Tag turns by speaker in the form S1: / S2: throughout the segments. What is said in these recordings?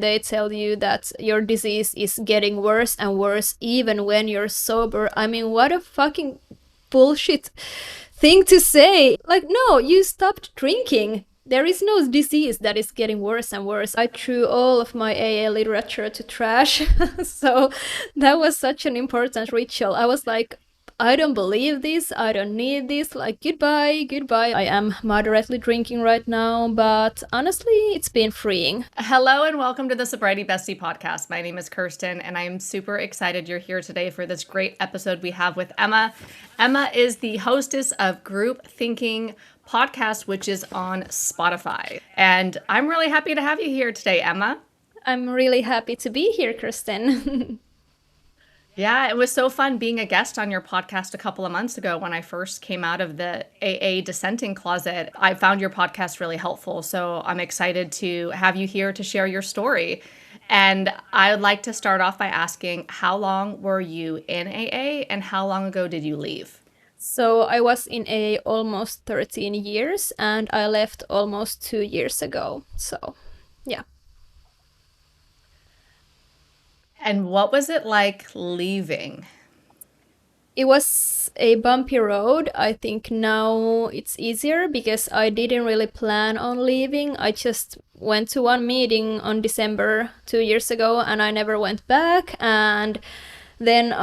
S1: They tell you that your disease is getting worse and worse even when you're sober. I mean, what a fucking bullshit thing to say. Like, no, you stopped drinking. There is no disease that is getting worse and worse. I threw all of my AA literature to trash. So that was such an important ritual. I was like, I don't believe this, I don't need this, like goodbye, goodbye. I am moderately drinking right now, but honestly, it's been freeing.
S2: Hello and welcome to the Sobriety Bestie podcast. My name is Kirsten and I am super excited you're here today for this great episode we have with Emma. Emma is the hostess of Group Thinking podcast, which is on Spotify. And I'm really happy to have you here today, Emma.
S1: I'm really happy to be here, Kirsten.
S2: Yeah, it was so fun being a guest on your podcast a couple of months ago when I first came out of the AA dissenting closet. I found your podcast really helpful, so I'm excited to have you here to share your story. And I would like to start off by asking, how long were you in AA and how long ago did you leave?
S1: So I was in AA almost 13 years and I left almost 2 years ago. So, yeah.
S2: And what was it like leaving?
S1: It was a bumpy road. I think now it's easier because I didn't really plan on leaving. I just went to one meeting on December 2 years ago and I never went back. And then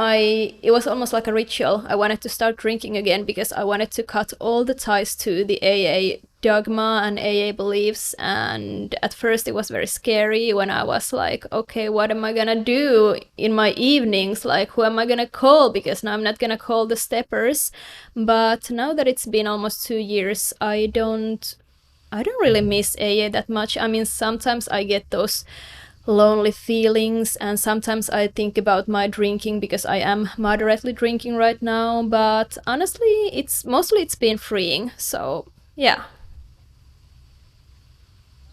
S1: it was almost like a ritual. I wanted to start drinking again because I wanted to cut all the ties to the AA dogma and AA beliefs. And at first it was very scary when I was like, okay, what am I gonna do in my evenings? Like, who am I gonna call? Because now I'm not gonna call the steppers. But now that it's been almost 2 years, I don't really miss AA that much. I mean, sometimes I get those lonely feelings and sometimes I think about my drinking because I am moderately drinking right now, but honestly it's been freeing. So yeah.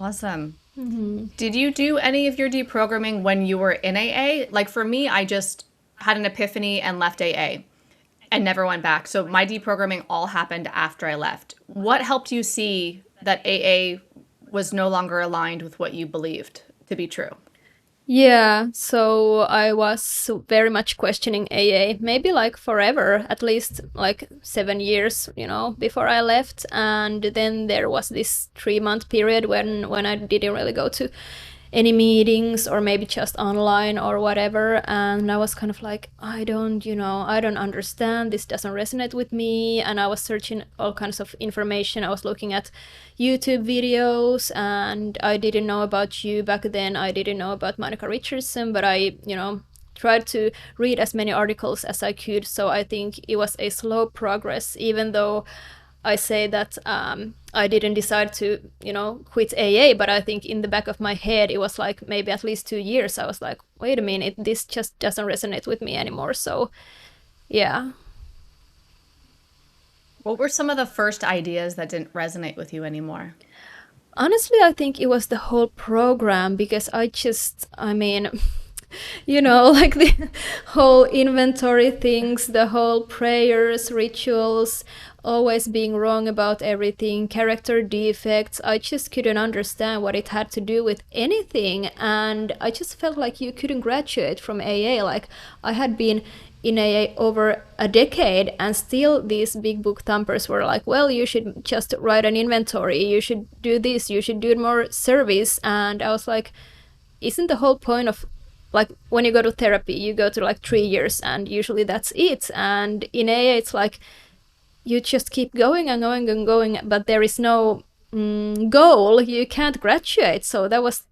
S2: Awesome. Mm-hmm. Did you do any of your deprogramming when you were in AA? Like for me, I just had an epiphany and left AA and never went back. So my deprogramming all happened after I left. What helped you see that AA was no longer aligned with what you believed to be true?
S1: Yeah, so I was very much questioning AA, maybe like forever, at least like 7 years, before I left. And then there was this 3-month period when I didn't really go to any meetings or maybe just online or whatever. And I was kind of like, I don't understand. This doesn't resonate with me. And I was searching all kinds of information. I was looking at YouTube videos and I didn't know about you back then. I didn't know about Monica Richardson, but I, tried to read as many articles as I could. So I think it was a slow progress, even though I say that I didn't decide to, quit AA, but I think in the back of my head, it was like maybe at least 2 years. I was like, wait a minute, this just doesn't resonate with me anymore. So, yeah.
S2: What were some of the first ideas that didn't resonate with you anymore?
S1: Honestly, I think it was the whole program because like the whole inventory things, the whole prayers, rituals, always being wrong about everything, character defects. I just couldn't understand what it had to do with anything. And I just felt like you couldn't graduate from AA. Like I had been in AA over a decade and still these big book thumpers were like, well, you should just write an inventory. You should do this. You should do more service. And I was like, isn't the whole point of like when you go to therapy, you go to like 3 years and usually that's it. And in AA, it's like you just keep going and going and going, but there is no goal. You can't graduate. So that was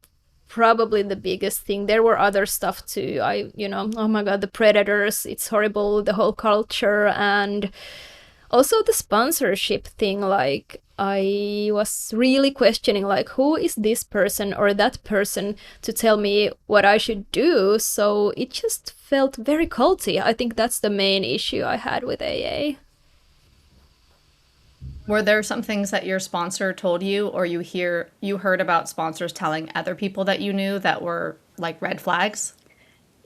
S1: probably the biggest thing. There were other stuff too. Oh my God, the predators, it's horrible, the whole culture. And also the sponsorship thing, like I was really questioning like who is this person or that person to tell me what I should do. So it just felt very culty. I think that's the main issue I had with AA.
S2: Were there some things that your sponsor told you or you heard about sponsors telling other people that you knew that were like red flags?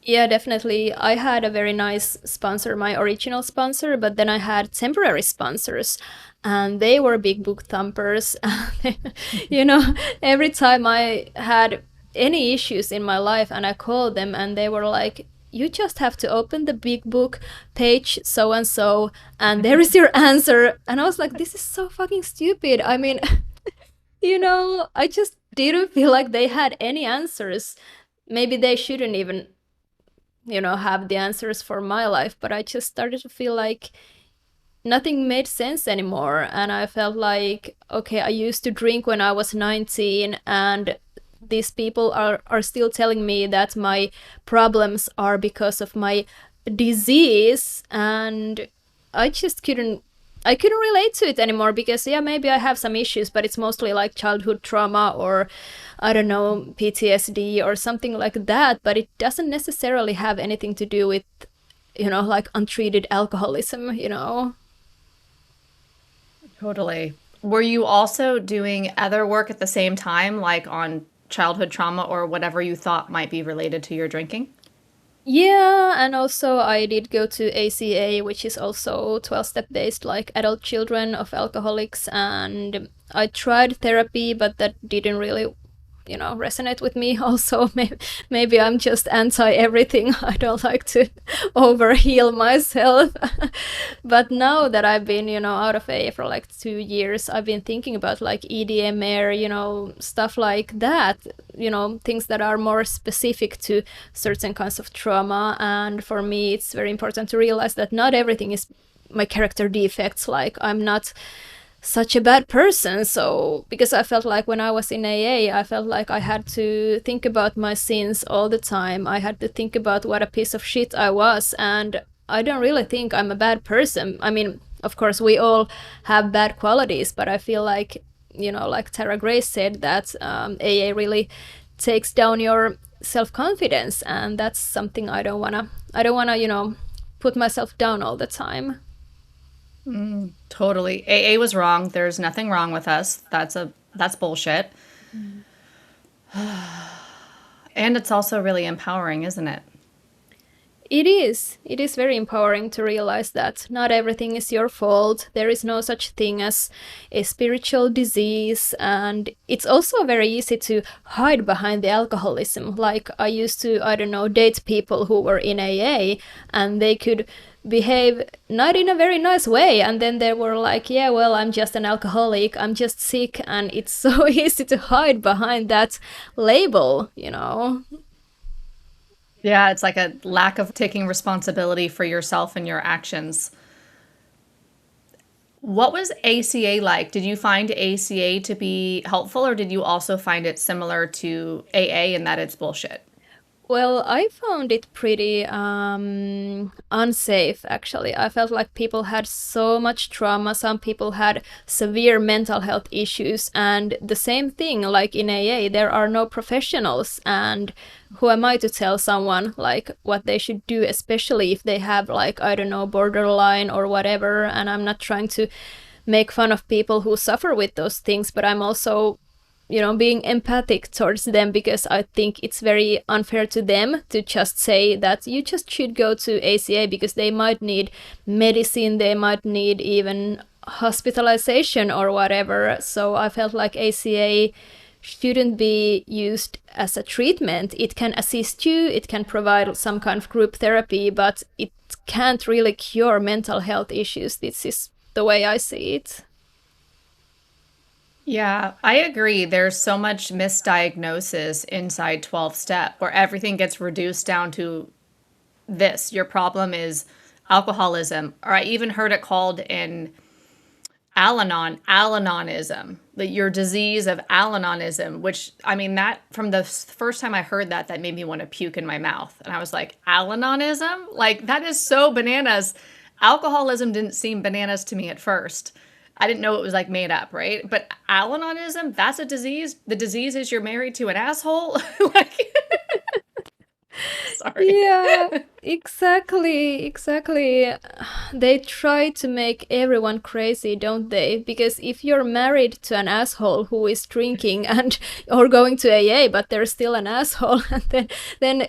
S1: Yeah, definitely. I had a very nice sponsor, my original sponsor, but then I had temporary sponsors and they were big book thumpers. Every time I had any issues in my life, and I called them and they were like, you just have to open the big book, page so and so, and there is your answer. And I was like, this is so fucking stupid. I mean, I just didn't feel like they had any answers. Maybe they shouldn't even, have the answers for my life, but I just started to feel like nothing made sense anymore. And I felt like, okay, I used to drink when I was 19, and these people are still telling me that my problems are because of my disease, and I couldn't relate to it anymore, because yeah, maybe I have some issues, but it's mostly like childhood trauma, or I don't know, PTSD or something like that, but it doesn't necessarily have anything to do with, like untreated alcoholism.
S2: Totally. Were you also doing other work at the same time, like on childhood trauma or whatever you thought might be related to your drinking?
S1: Yeah, and also I did go to ACA, which is also 12-step based, like adult children of alcoholics, and I tried therapy, but that didn't really, resonate with me. Also, maybe I'm just anti everything. I don't like to over heal myself. But now that I've been, out of AA for like 2 years, I've been thinking about like EDMR, stuff like that, things that are more specific to certain kinds of trauma. And for me, it's very important to realize that not everything is my character defects. Like, I'm not such a bad person. So, because I felt like when I was in AA, I felt like I had to think about my sins all the time. I had to think about what a piece of shit I was, and I don't really think I'm a bad person. I mean, of course, we all have bad qualities, but I feel like, like Tara Grace said, that AA really takes down your self-confidence, and that's something I don't wanna, put myself down all the time.
S2: Totally. AA was wrong. There's nothing wrong with us. That's bullshit. And it's also really empowering, isn't it?
S1: It is. It is very empowering to realize that not everything is your fault. There is no such thing as a spiritual disease. And it's also very easy to hide behind the alcoholism. Like, I used to, I don't know, date people who were in AA, and they could behave not in a very nice way. And then they were like, yeah, well, I'm just an alcoholic. I'm just sick. And it's so easy to hide behind that label.
S2: Yeah, it's like a lack of taking responsibility for yourself and your actions. What was ACA like? Did you find ACA to be helpful, or did you also find it similar to AA in that it's bullshit?
S1: Well, I found it pretty unsafe, actually. I felt like people had so much trauma. Some people had severe mental health issues. And the same thing, like in AA, there are no professionals. And who am I to tell someone like what they should do, especially if they have, like, I don't know, borderline or whatever. And I'm not trying to make fun of people who suffer with those things, but I'm also being empathic towards them, because I think it's very unfair to them to just say that you just should go to ACA, because they might need medicine, they might need even hospitalization or whatever. So I felt like ACA shouldn't be used as a treatment. It can assist you, it can provide some kind of group therapy, but it can't really cure mental health issues. This is the way I see it.
S2: Yeah, I agree. There's so much misdiagnosis inside 12 step where everything gets reduced down to this. Your problem is alcoholism, or I even heard it called in Al-Anonism, that your disease of Al-Anonism, which, I mean, that from the first time I heard that, that made me want to puke in my mouth. And I was like, Al-Anonism? Like, that is so bananas. Alcoholism didn't seem bananas to me at first. I didn't know it was like made up, right? But Al-Anonism, that's a disease. The disease is you're married to an asshole. Like, sorry.
S1: Yeah, exactly. They try to make everyone crazy, don't they? Because if you're married to an asshole who is drinking and or going to AA, but they're still an asshole, and then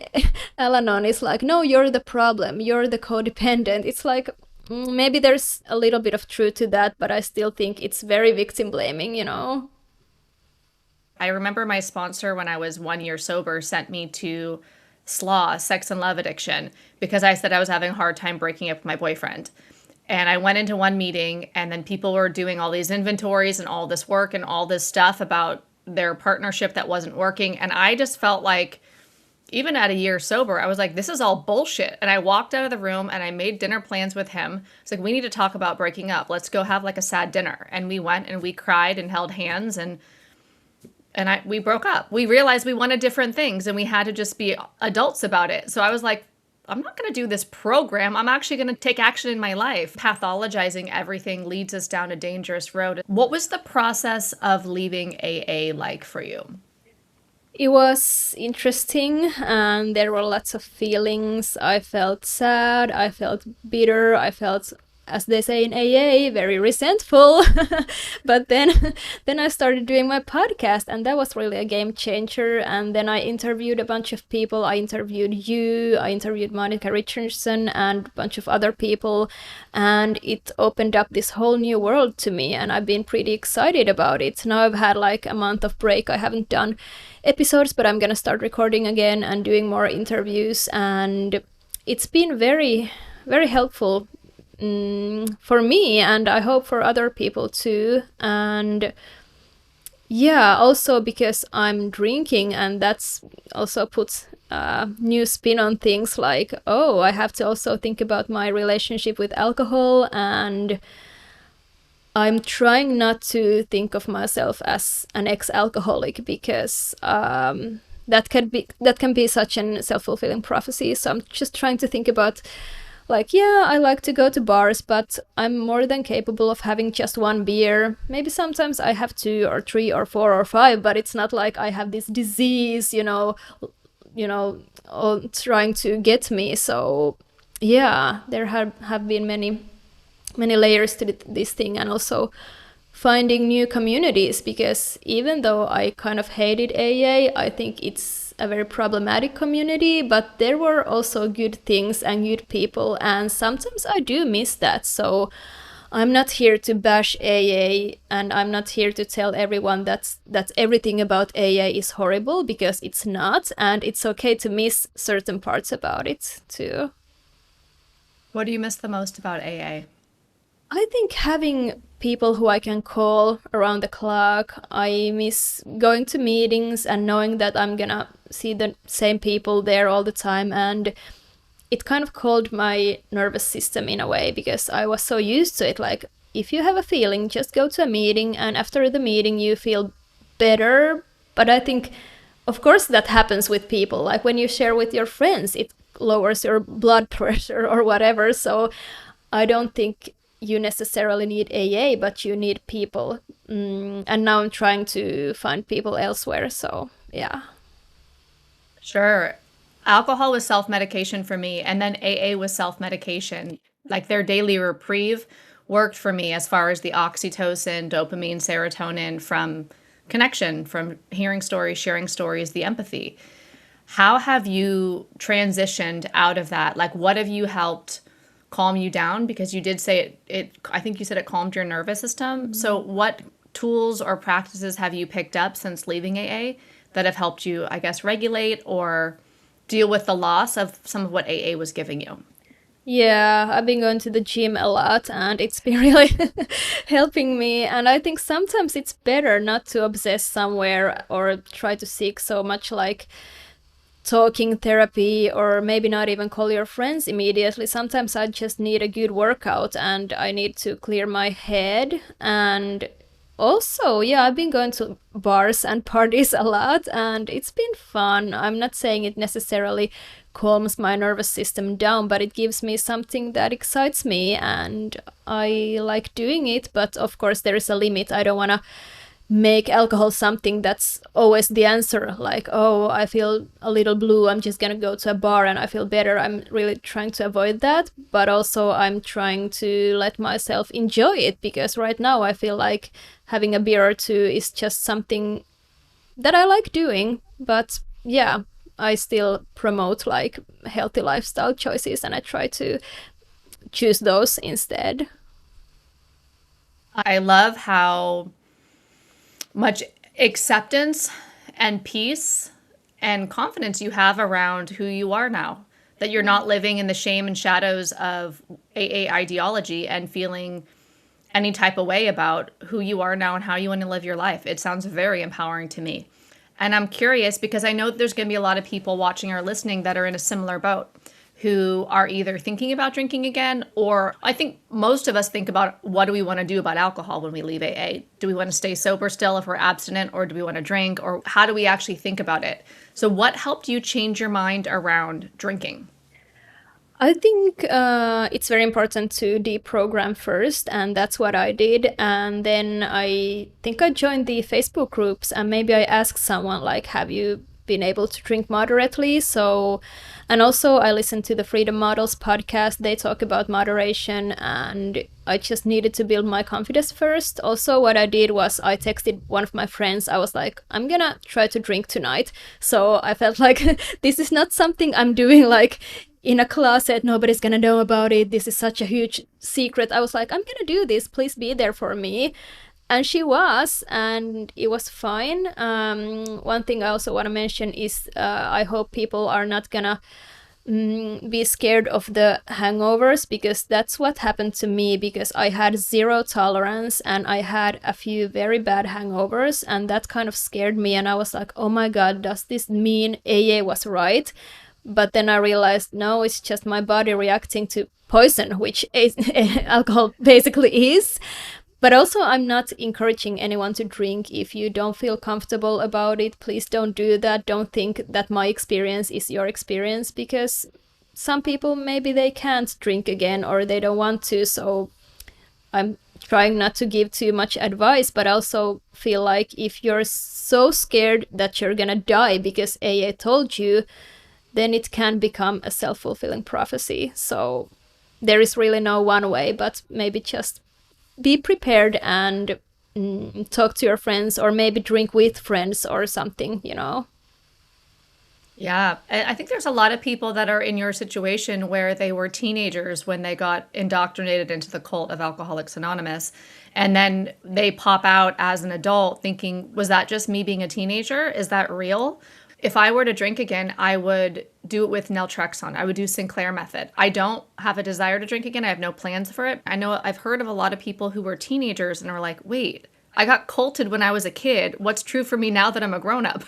S1: Al-Anon is like, no, you're the problem. You're the codependent. It's like, maybe there's a little bit of truth to that, but I still think it's very victim blaming.
S2: I remember my sponsor when I was 1 year sober sent me to SLAW, sex and love addiction, because I said I was having a hard time breaking up with my boyfriend. And I went into one meeting, and then people were doing all these inventories and all this work and all this stuff about their partnership that wasn't working. And I just felt like, even at a year sober, I was like, this is all bullshit. And I walked out of the room and I made dinner plans with him. It's like, we need to talk about breaking up. Let's go have like a sad dinner. And we went and we cried and held hands, and we broke up. We realized we wanted different things and we had to just be adults about it. So I was like, I'm not going to do this program. I'm actually going to take action in my life. Pathologizing everything leads us down a dangerous road. What was the process of leaving AA like for you?
S1: It was interesting, and there were lots of feelings. I felt sad, I felt bitter, I felt, as they say in AA, very resentful. But then I started doing my podcast, and that was really a game changer. And then I interviewed a bunch of people. I interviewed you, I interviewed Monica Richardson and a bunch of other people, and it opened up this whole new world to me, and I've been pretty excited about it. Now I've had like a month of break. I haven't done episodes, but I'm gonna start recording again and doing more interviews, and it's been very, very helpful for me, and I hope for other people too. And yeah, also because I'm drinking, and that's also puts a new spin on things, like, oh, I have to also think about my relationship with alcohol, and I'm trying not to think of myself as an ex-alcoholic, because that can be such a self-fulfilling prophecy. So I'm just trying to think about, like, yeah, I like to go to bars, but I'm more than capable of having just one beer. Maybe sometimes I have 2 or 3 or 4 or 5, but it's not like I have this disease, all trying to get me. So yeah, there have been many layers to this thing, and also finding new communities, because even though I kind of hated AA, I think it's a very problematic community, but there were also good things and good people, and sometimes I do miss that. So I'm not here to bash AA, and I'm not here to tell everyone that everything about AA is horrible, because it's not, and it's okay to miss certain parts about it too.
S2: What do you miss the most about AA?
S1: I think having people who I can call around the clock. I miss going to meetings and knowing that I'm gonna see the same people there all the time, and it kind of calmed my nervous system in a way, because I was so used to it. Like, if you have a feeling, just go to a meeting, and after the meeting you feel better. But I think, of course, that happens with people. Like when you share with your friends, it lowers your blood pressure or whatever. So I don't think you necessarily need AA, but you need people. And now I'm trying to find people elsewhere. So yeah.
S2: Sure. Alcohol was self-medication for me, and then AA was self-medication. Like their daily reprieve worked for me as far as the oxytocin, dopamine, serotonin from connection, from hearing stories, sharing stories, the empathy. How have you transitioned out of that? Like, what have you helped calm you down? Because you did say I think you said it calmed your nervous system. Mm-hmm. So what tools or practices have you picked up since leaving AA that have helped you, I guess, regulate or deal with the loss of some of what AA was giving you?
S1: Yeah, I've been going to the gym a lot, and it's been really helping me. And I think sometimes it's better not to obsess somewhere or try to seek so much like talking therapy, or maybe not even call your friends immediately. Sometimes I just need a good workout and I need to clear my head. And also, yeah, I've been going to bars and parties a lot, and it's been fun. I'm not saying it necessarily calms my nervous system down, but it gives me something that excites me, and I like doing it. But of course, there is a limit. I don't want to make alcohol something that's always the answer. Like, oh, I feel a little blue, I'm just gonna go to a bar and I feel better. I'm really trying to avoid that, but also I'm trying to let myself enjoy it, because right now I feel like having a beer or two is just something that I like doing. But yeah, I still promote like healthy lifestyle choices, and I try to choose those instead.
S2: I love how much acceptance and peace and confidence you have around who you are now, that you're not living in the shame and shadows of AA ideology and feeling any type of way about who you are now and how you want to live your life. It sounds very empowering to me. And I'm curious because I know there's going to be a lot of people watching or listening that are in a similar boat, who are either thinking about drinking again, or I think most of us think about what do we want to do about alcohol when we leave AA? Do we want to stay sober still if we're abstinent, or do we want to drink, or how do we actually think about it? So what helped you change your mind around drinking?
S1: I think it's very important to deprogram first, and that's what I did. And then I think I joined the Facebook groups, and maybe I asked someone like, "Have you been able to drink moderately?" So, and also I listened to the Freedom Models podcast. They talk about moderation, and I just needed to build my confidence first. Also, what I did was I texted one of my friends. I was like, "I'm gonna try to drink tonight." So I felt like this is not something I'm doing like in a closet, nobody's gonna know about it, this is such a huge secret. I was like, I'm gonna do this, please be there for me. And she was, and it was fine. One thing I also want to mention is I hope people are not gonna be scared of the hangovers, because that's what happened to me, because I had zero tolerance and I had a few very bad hangovers, and that kind of scared me. And I was like, oh my god, does this mean AA was right? But then I realized, no, it's just my body reacting to poison, which alcohol basically is. But also, I'm not encouraging anyone to drink. If you don't feel comfortable about it, please don't do that. Don't think that my experience is your experience, because some people, maybe they can't drink again or they don't want to. So I'm trying not to give too much advice, but also feel like if you're so scared that you're gonna die because AA told you, then it can become a self-fulfilling prophecy. So there is really no one way, but maybe just be prepared and talk to your friends, or maybe drink with friends or something, you know?
S2: Yeah, I think there's a lot of people that are in your situation where they were teenagers when they got indoctrinated into the cult of Alcoholics Anonymous. And then they pop out as an adult thinking, was that just me being a teenager? Is that real? If I were to drink again, I would do it with naltrexone. I would do Sinclair method. I don't have a desire to drink again. I have no plans for it. I know I've heard of a lot of people who were teenagers and are like, wait, I got culted when I was a kid. What's true for me now that I'm a grown up?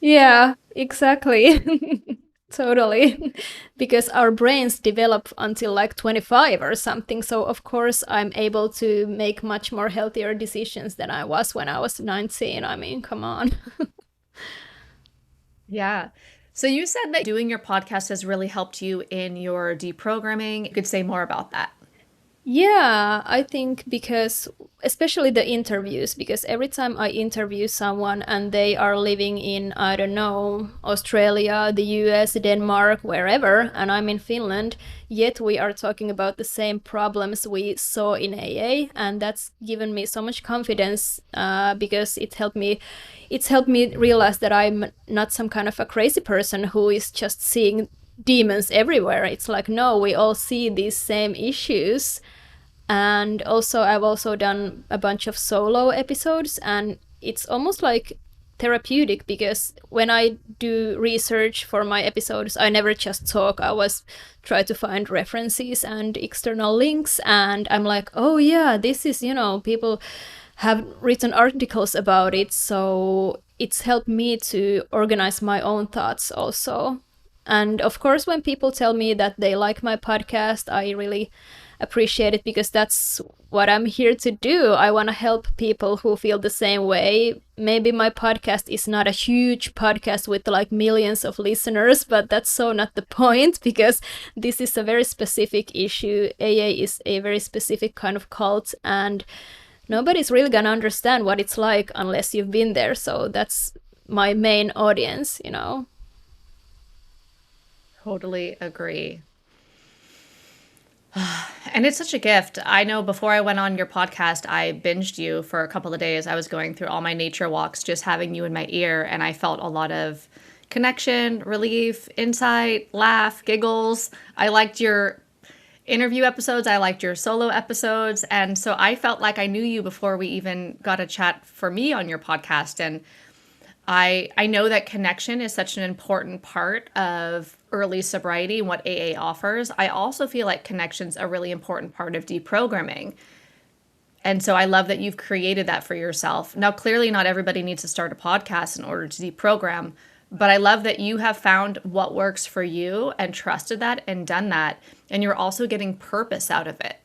S1: Yeah, exactly. Totally. Because our brains develop until like 25 or something. So, of course, I'm able to make much more healthier decisions than I was when I was 19. I mean, come on.
S2: Yeah. So you said that doing your podcast has really helped you in your deprogramming. You could say more about that.
S1: Yeah, I think because especially the interviews, because every time I interview someone and they are living in, I don't know, Australia, the US, Denmark, wherever, and I'm in Finland, yet we are talking about the same problems we saw in AA, and that's given me so much confidence because it's helped me realize that I'm not some kind of a crazy person who is just seeing demons everywhere. It's like, no, we all see these same issues. And also I've also done a bunch of solo episodes, and it's almost like therapeutic, because when I do research for my episodes, I never just talk. I always try to find references and external links, and I'm like, oh yeah, this is, people have written articles about it. So it's helped me to organize my own thoughts also. And of course, when people tell me that they like my podcast, I really appreciate it, because that's what I'm here to do. I want to help people who feel the same way. Maybe my podcast is not a huge podcast with like millions of listeners, but that's so not the point, because this is a very specific issue. AA is a very specific kind of cult, and nobody's really gonna understand what it's like unless you've been there. So that's my main audience.
S2: Totally agree. And it's such a gift. I know before I went on your podcast, I binged you for a couple of days. I was going through all my nature walks, just having you in my ear, and I felt a lot of connection, relief, insight, laugh, giggles. I liked interview episodes. I liked your solo episodes. And so I felt like I knew you before we even got a chat for me on your podcast. And I know that connection is such an important part of early sobriety and what AA offers. I also feel like connection's a really important part of deprogramming. And so I love that you've created that for yourself. Now, clearly not everybody needs to start a podcast in order to deprogram, but I love that you have found what works for you and trusted that and done that. And you're also getting purpose out of it.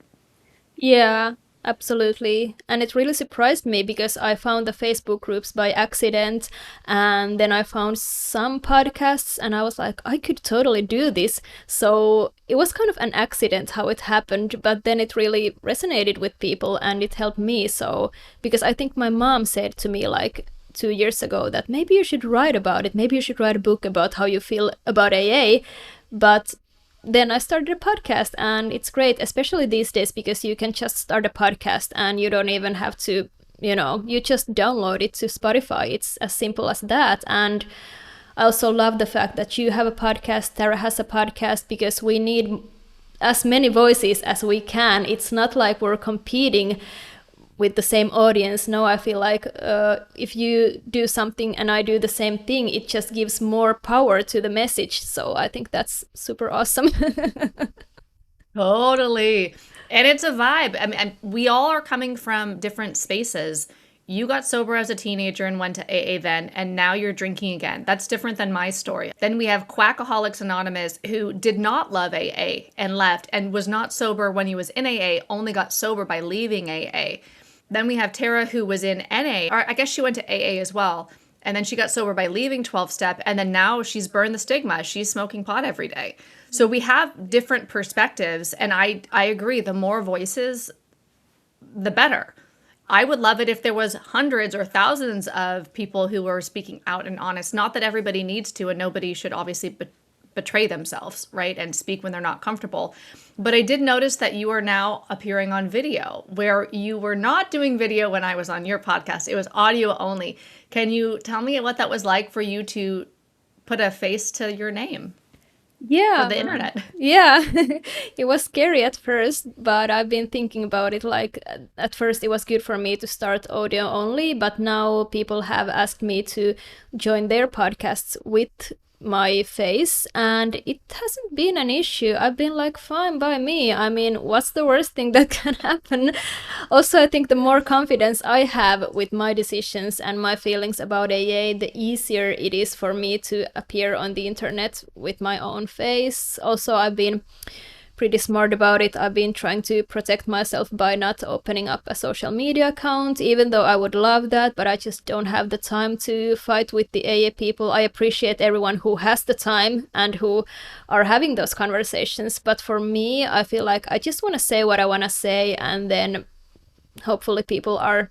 S1: Yeah, absolutely. And it really surprised me because I found the Facebook groups by accident, and then I found some podcasts and I was like, I could totally do this. So it was kind of an accident how it happened, but then it really resonated with people and it helped me. So, because I think my mom said to me like 2 years ago that maybe you should write about it, maybe you should write a book about how you feel about AA. But then I started a podcast and it's great, especially these days, because you can just start a podcast and you don't even have to, you just download it to Spotify. It's as simple as that. And I also love the fact that you have a podcast, Tara has a podcast, because we need as many voices as we can. It's not like we're competing with the same audience. No, I feel like if you do something and I do the same thing, it just gives more power to the message. So I think that's super awesome.
S2: Totally. And it's a vibe. I mean, and we all are coming from different spaces. You got sober as a teenager and went to AA then, and now you're drinking again. That's different than my story. Then we have Quackaholics Anonymous, who did not love AA and left and was not sober when he was in AA, only got sober by leaving AA. Then we have Tara, who was in NA, or I guess she went to AA as well. And then she got sober by leaving 12-step. And then now she's burned the stigma. She's smoking pot every day. So we have different perspectives. And I agree, the more voices, the better. I would love it if there was hundreds or thousands of people who were speaking out and honest. Not that everybody needs to, and nobody should obviously betray themselves, right? And speak when they're not comfortable. But I did notice that you are now appearing on video, where you were not doing video when I was on your podcast. It was audio only. Can you tell me what that was like for you to put a face to your name?
S1: Yeah.
S2: For the internet.
S1: Yeah. It was scary at first, but I've been thinking about it. Like, at first it was good for me to start audio only, but now people have asked me to join their podcasts with my face, and it hasn't been an issue. I've been like, fine by me. I mean, what's the worst thing that can happen? Also, I think the more confidence I have with my decisions and my feelings about AA, the easier it is for me to appear on the internet with my own face. Also, I've been pretty smart about it. I've been trying to protect myself by not opening up a social media account, even though I would love that, but I just don't have the time to fight with the AA people. I appreciate everyone who has the time and who are having those conversations, but for me, I feel like I just want to say what I want to say, and then hopefully people are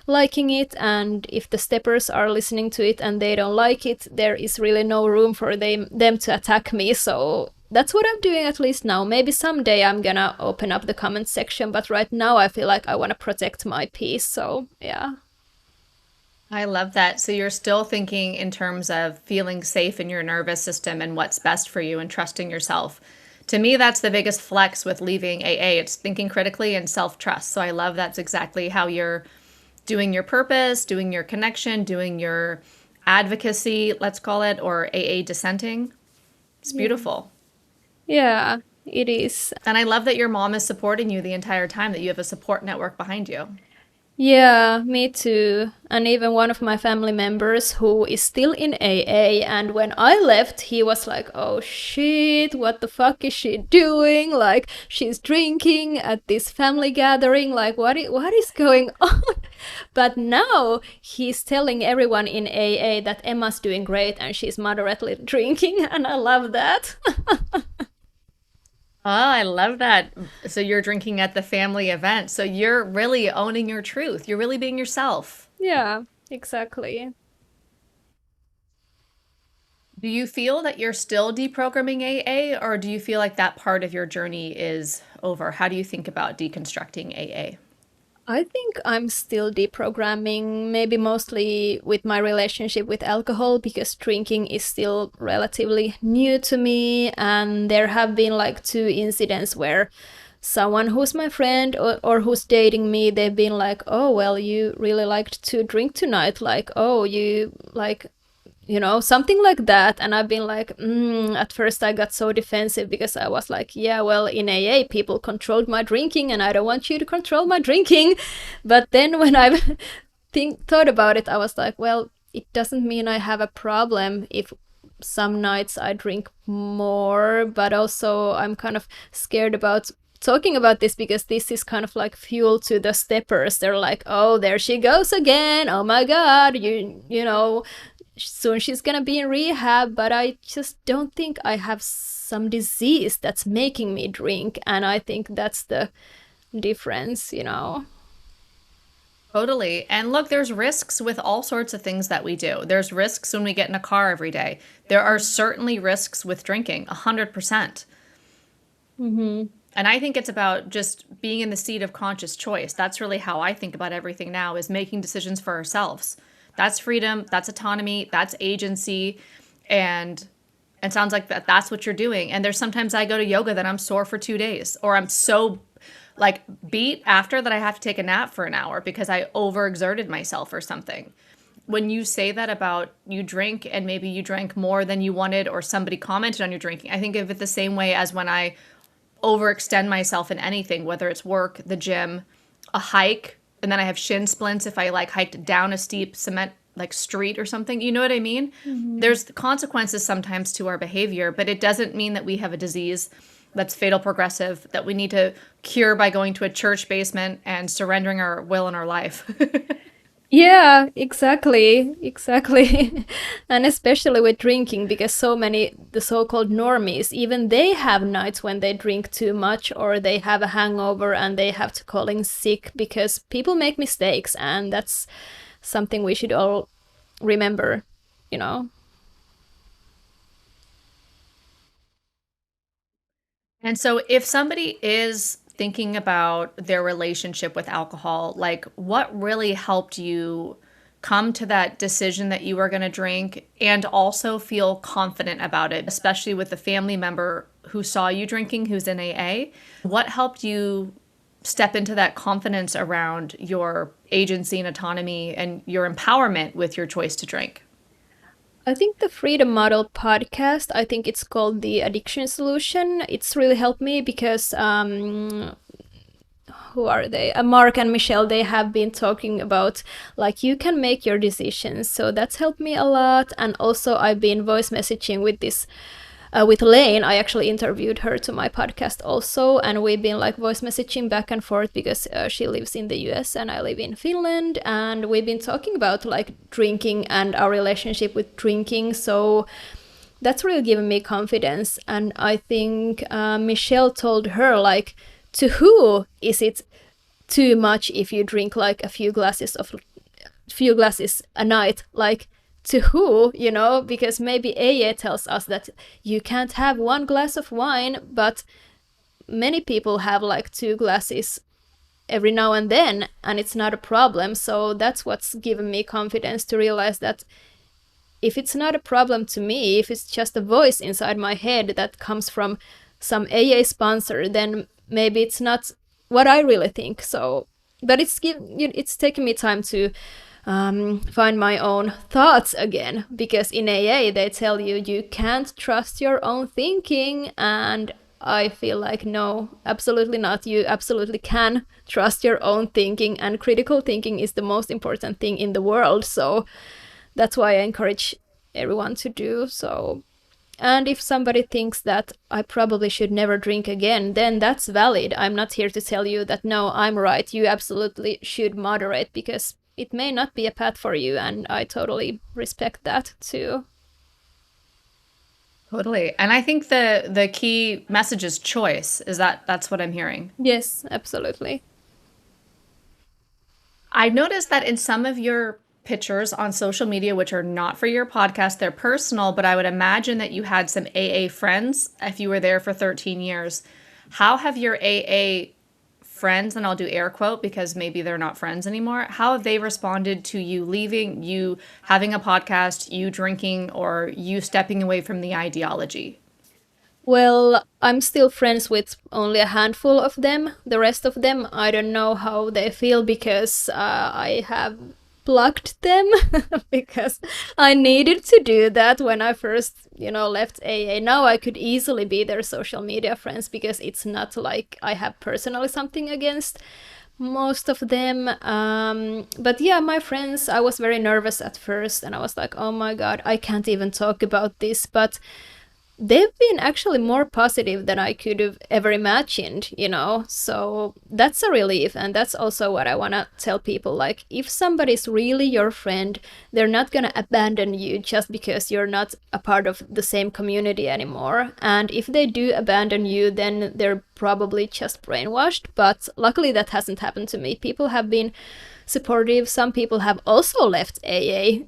S1: liking it, and if the steppers are listening to it and they don't like it, there is really no room for them to attack me. So that's what I'm doing, at least now. Maybe someday I'm gonna open up the comment section, but right now I feel like I want to protect my peace. So yeah.
S2: I love that. So you're still thinking in terms of feeling safe in your nervous system and what's best for you and trusting yourself. To me, that's the biggest flex with leaving AA. It's thinking critically and self-trust. So I love that's exactly how you're doing your purpose, doing your connection, doing your advocacy, let's call it, or AA dissenting. It's beautiful.
S1: Yeah, it is.
S2: And I love that your mom is supporting you the entire time, that you have a support network behind you.
S1: Yeah, me too. And even one of my family members who is still in AA, and when I left, he was like, oh shit, what the fuck is she doing? Like, she's drinking at this family gathering, like, what is going on? But now he's telling everyone in AA that Emma's doing great and she's moderately drinking, and I love that.
S2: Oh, I love that. So you're drinking at the family event. So you're really owning your truth. You're really being yourself.
S1: Yeah, exactly.
S2: Do you feel that you're still deprogramming AA, or do you feel like that part of your journey is over? How do you think about deconstructing AA?
S1: I think I'm still deprogramming, maybe mostly with my relationship with alcohol, because drinking is still relatively new to me. And there have been like two incidents where someone who's my friend or who's dating me, they've been like, oh, well, you really liked to drink tonight. Like, oh, you like, something like that. And I've been like, at first I got so defensive because I was like, yeah, well, in AA, people controlled my drinking and I don't want you to control my drinking. But then when I thought about it, I was like, well, it doesn't mean I have a problem if some nights I drink more, but also I'm kind of scared about talking about this because this is kind of like fuel to the steppers. They're like, oh, there she goes again. Oh my God, soon she's gonna be in rehab. But I just don't think I have some disease that's making me drink. And I think that's the difference.
S2: Totally. And look, there's risks with all sorts of things that we do. There's risks when we get in a car every day. There are certainly risks with drinking, 100%.
S1: Mm-hmm.
S2: And I think it's about just being in the seat of conscious choice. That's really how I think about everything now, is making decisions for ourselves. That's freedom, that's autonomy, that's agency. And it sounds like that's what you're doing. And there's sometimes I go to yoga that I'm sore for 2 days, or I'm so like beat after that I have to take a nap for an hour because I overexerted myself or something. When you say that about you drink and maybe you drank more than you wanted or somebody commented on your drinking, I think of it the same way as when I overextend myself in anything, whether it's work, the gym, a hike, and then I have shin splints if I like hiked down a steep cement like street or something. You know what I mean?
S1: Mm-hmm.
S2: There's consequences sometimes to our behavior, but it doesn't mean that we have a disease that's fatal progressive that we need to cure by going to a church basement and surrendering our will and our life.
S1: Yeah, exactly. And especially with drinking, because so many, the so-called normies, even they have nights when they drink too much or they have a hangover and they have to call in sick because people make mistakes. And that's something we should all remember.
S2: And so, if somebody is thinking about their relationship with alcohol, like what really helped you come to that decision that you were going to drink and also feel confident about it, especially with the family member who saw you drinking who's in AA? What helped you step into that confidence around your agency and autonomy and your empowerment with your choice to drink?
S1: I think the Freedom Model podcast, I think it's called The Addiction Solution. It's really helped me because who are they? Mark and Michelle, they have been talking about like you can make your decisions. So that's helped me a lot. And also I've been voice messaging with this with Lane. I actually interviewed her to my podcast also, and we've been like voice messaging back and forth because she lives in the US and I live in Finland, and we've been talking about like drinking and our relationship with drinking. So that's really given me confidence. And I think Michelle told her like, to who is it too much if you drink like a few glasses a night? Like, to who, because maybe AA tells us that you can't have one glass of wine, but many people have like 2 glasses every now and then, and it's not a problem. So that's what's given me confidence to realize that if it's not a problem to me, if it's just a voice inside my head that comes from some AA sponsor, then maybe it's not what I really think. So, but it's taken me time to find my own thoughts again, because in AA they tell you can't trust your own thinking, and I feel like no, absolutely not. You absolutely can trust your own thinking, and critical thinking is the most important thing in the world. So that's why I encourage everyone to do so. And if somebody thinks that I probably should never drink again, then that's valid. I'm not here to tell you that no, I'm right, you absolutely should moderate, because it may not be a path for you, and I totally respect that too.
S2: Totally. And I think the key message is choice. That's what I'm hearing.
S1: Yes, absolutely.
S2: I noticed that in some of your pictures on social media, which are not for your podcast, they're personal, but I would imagine that you had some AA friends if you were there for 13 years. How have your AA friends, and I'll do air quote because maybe they're not friends anymore, how have they responded to you leaving, you having a podcast, you drinking, or you stepping away from the ideology?
S1: Well, I'm still friends with only a handful of them. The rest of them, I don't know how they feel because I have blocked them because I needed to do that when I first, left AA. Now I could easily be their social media friends because it's not like I have personally something against most of them. But yeah, my friends, I was very nervous at first and I was like, oh my God, I can't even talk about this. But they've been actually more positive than I could have ever imagined, So that's a relief. And that's also what I want to tell people. Like, if somebody's really your friend, they're not going to abandon you just because you're not a part of the same community anymore. And if they do abandon you, then they're probably just brainwashed. But luckily, that hasn't happened to me. People have been supportive. Some people have also left AA,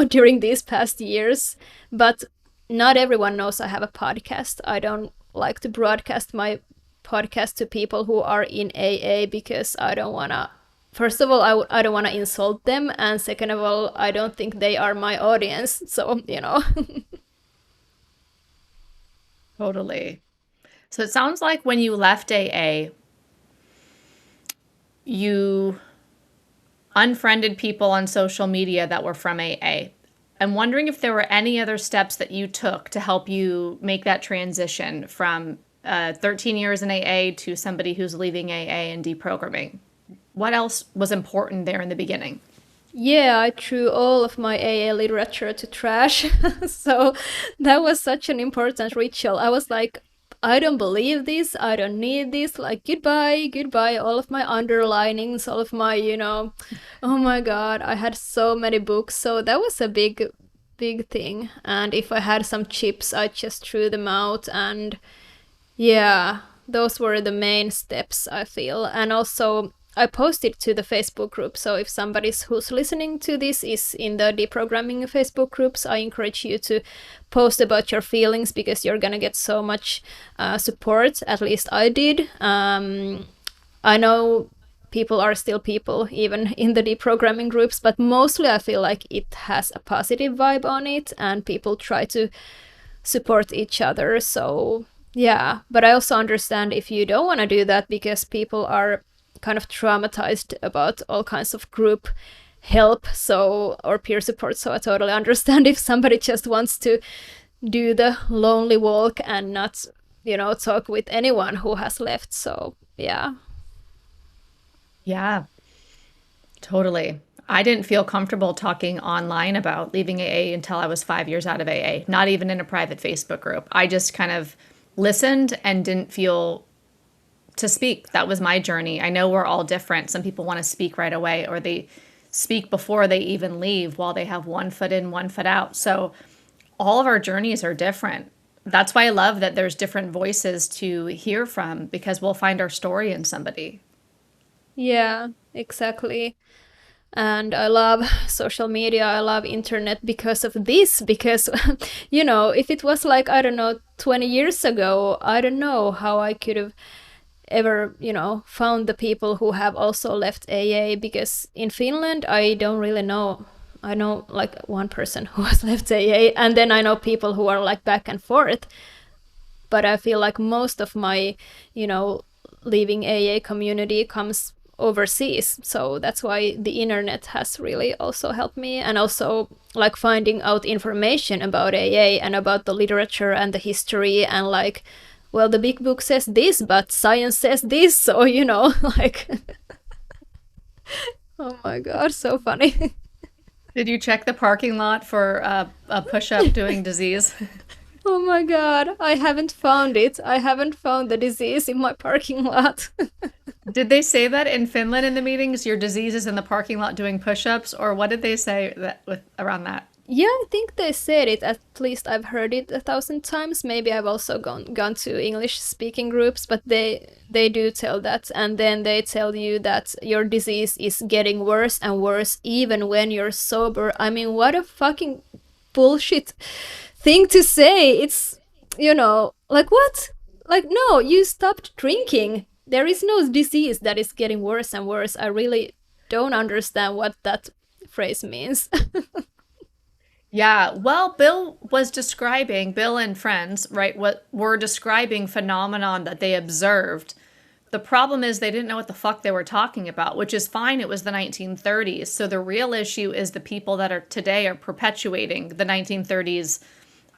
S1: during these past years. But not everyone knows I have a podcast. I don't like to broadcast my podcast to people who are in AA because I don't want to. First of all, I don't want to insult them. And second of all, I don't think they are my audience. So,
S2: Totally. So it sounds like when you left AA, you unfriended people on social media that were from AA. I'm wondering if there were any other steps that you took to help you make that transition from 13 years in AA to somebody who's leaving AA and deprogramming. What else was important there in the beginning?
S1: Yeah, I threw all of my AA literature to trash. So that was such an important ritual. I was like, I don't believe this. I don't need this. Like, goodbye, goodbye. All of my underlinings, all of my, oh my God, I had so many books. So that was a big, big thing. And if I had some chips, I just threw them out. And yeah, those were the main steps, I feel. And also, I posted to the Facebook group. So if somebody who's listening to this is in the Deprogramming Facebook groups, I encourage you to post about your feelings because you're going to get so much support. At least I did. I know people are still people, even in the Deprogramming groups, but mostly I feel like it has a positive vibe on it and people try to support each other. So yeah, but I also understand if you don't want to do that because people are kind of traumatized about all kinds of group help or peer support. So I totally understand if somebody just wants to do the lonely walk and not, talk with anyone who has left. So yeah.
S2: Yeah, totally. I didn't feel comfortable talking online about leaving AA until I was 5 years out of AA, not even in a private Facebook group. I just kind of listened and didn't feel to speak. That was my journey. I know we're all different. Some people want to speak right away or they speak before they even leave while they have one foot in, one foot out. So all of our journeys are different. That's why I love that there's different voices to hear from because we'll find our story in somebody.
S1: Yeah, exactly. And I love social media, I love internet because of this, because, if it was like, I don't know, 20 years ago, I don't know how I could have ever, found the people who have also left AA, because in Finland, I don't really know. I know like one person who has left AA, and then I know people who are like back and forth. But I feel like most of my, leaving AA community comes overseas. So that's why the internet has really also helped me. And also like finding out information about AA and about the literature and the history and like, well, the big book says this, but science says this. So, like, oh my God, so funny.
S2: Did you check the parking lot for a push-up doing disease?
S1: Oh my God, I haven't found it. I haven't found the disease in my parking lot.
S2: Did they say that in Finland in the meetings? Your disease is in the parking lot doing push-ups, or what did they say around that?
S1: Yeah, I think they said it. At least I've heard it 1,000 times. Maybe I've also gone to English speaking groups, but they do tell that. And then they tell you that your disease is getting worse and worse even when you're sober. I mean, what a fucking bullshit thing to say. It's, like what? Like, no, you stopped drinking. there is no disease that is getting worse and worse. I really don't understand what that phrase means.
S2: Yeah, well, Bill and friends, right, what were describing phenomenon that they observed. The problem is they didn't know what the fuck they were talking about, which is fine. It was the 1930s. So the real issue is the people that are today are perpetuating the 1930s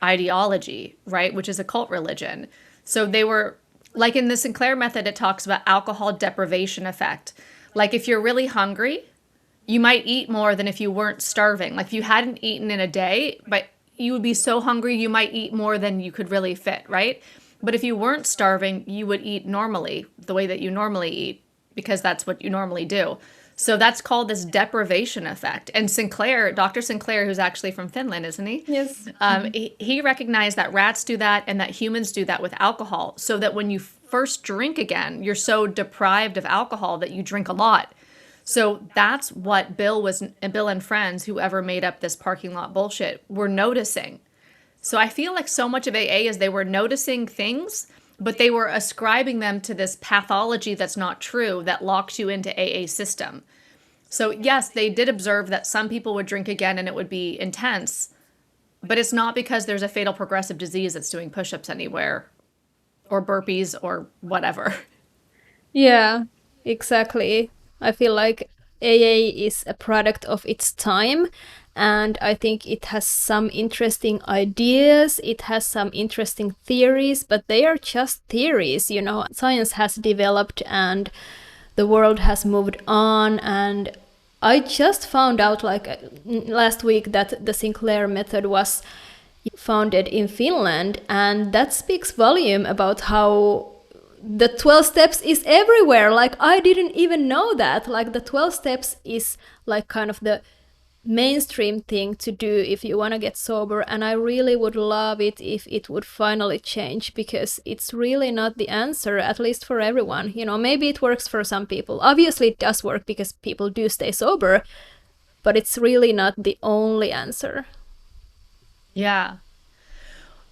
S2: ideology, right, which is a cult religion. So they were, like in the Sinclair method, it talks about alcohol deprivation effect. Like if you're really hungry, you might eat more than if you weren't starving. Like if you hadn't eaten in a day, but you would be so hungry you might eat more than you could really fit, right? But if you weren't starving, you would eat normally, the way that you normally eat, because that's what you normally do. So that's called this deprivation effect. And Sinclair, Dr. Sinclair, who's actually from Finland, isn't he?
S1: Yes.
S2: He recognized that rats do that and that humans do that with alcohol. So that when you first drink again, you're so deprived of alcohol that you drink a lot. So that's what Bill and friends, whoever made up this parking lot bullshit, were noticing. So I feel like so much of AA is they were noticing things, but they were ascribing them to this pathology that's not true that locks you into AA system. So yes, they did observe that some people would drink again and it would be intense, but it's not because there's a fatal progressive disease that's doing push-ups anywhere or burpees or whatever.
S1: Yeah, exactly. I feel like AA is a product of its time, and I think it has some interesting ideas, it has some interesting theories, but they are just theories, you know. Science has developed and the world has moved on, and I just found out like last week that the Sinclair method was founded in Finland, and that speaks volume about how the 12 steps is everywhere. Like I didn't even know that. Like the 12 steps is like kind of the mainstream thing to do if you want to get sober, and I really would love it if it would finally change, because it's really not the answer, at least for everyone. You know, maybe it works for some people. Obviously it does work because people do stay sober, but it's really not the only answer.
S2: Yeah.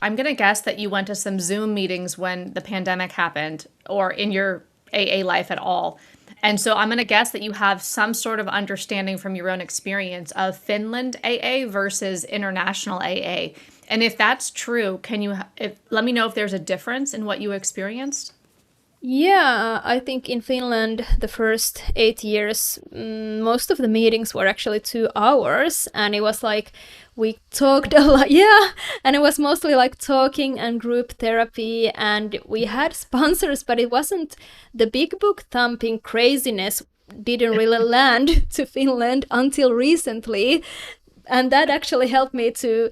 S2: I'm going to guess that you went to some Zoom meetings when the pandemic happened or in your AA life at all. And so I'm going to guess that you have some sort of understanding from your own experience of Finland AA versus international AA. And if that's true, let me know if there's a difference in what you experienced?
S1: Yeah, I think in Finland, the first 8 years, most of the meetings were actually 2 hours, and it was like we talked a lot. Yeah, and it was mostly like talking and group therapy, and we had sponsors, but it wasn't the big book thumping craziness. Didn't really land to Finland until recently, and that actually helped me to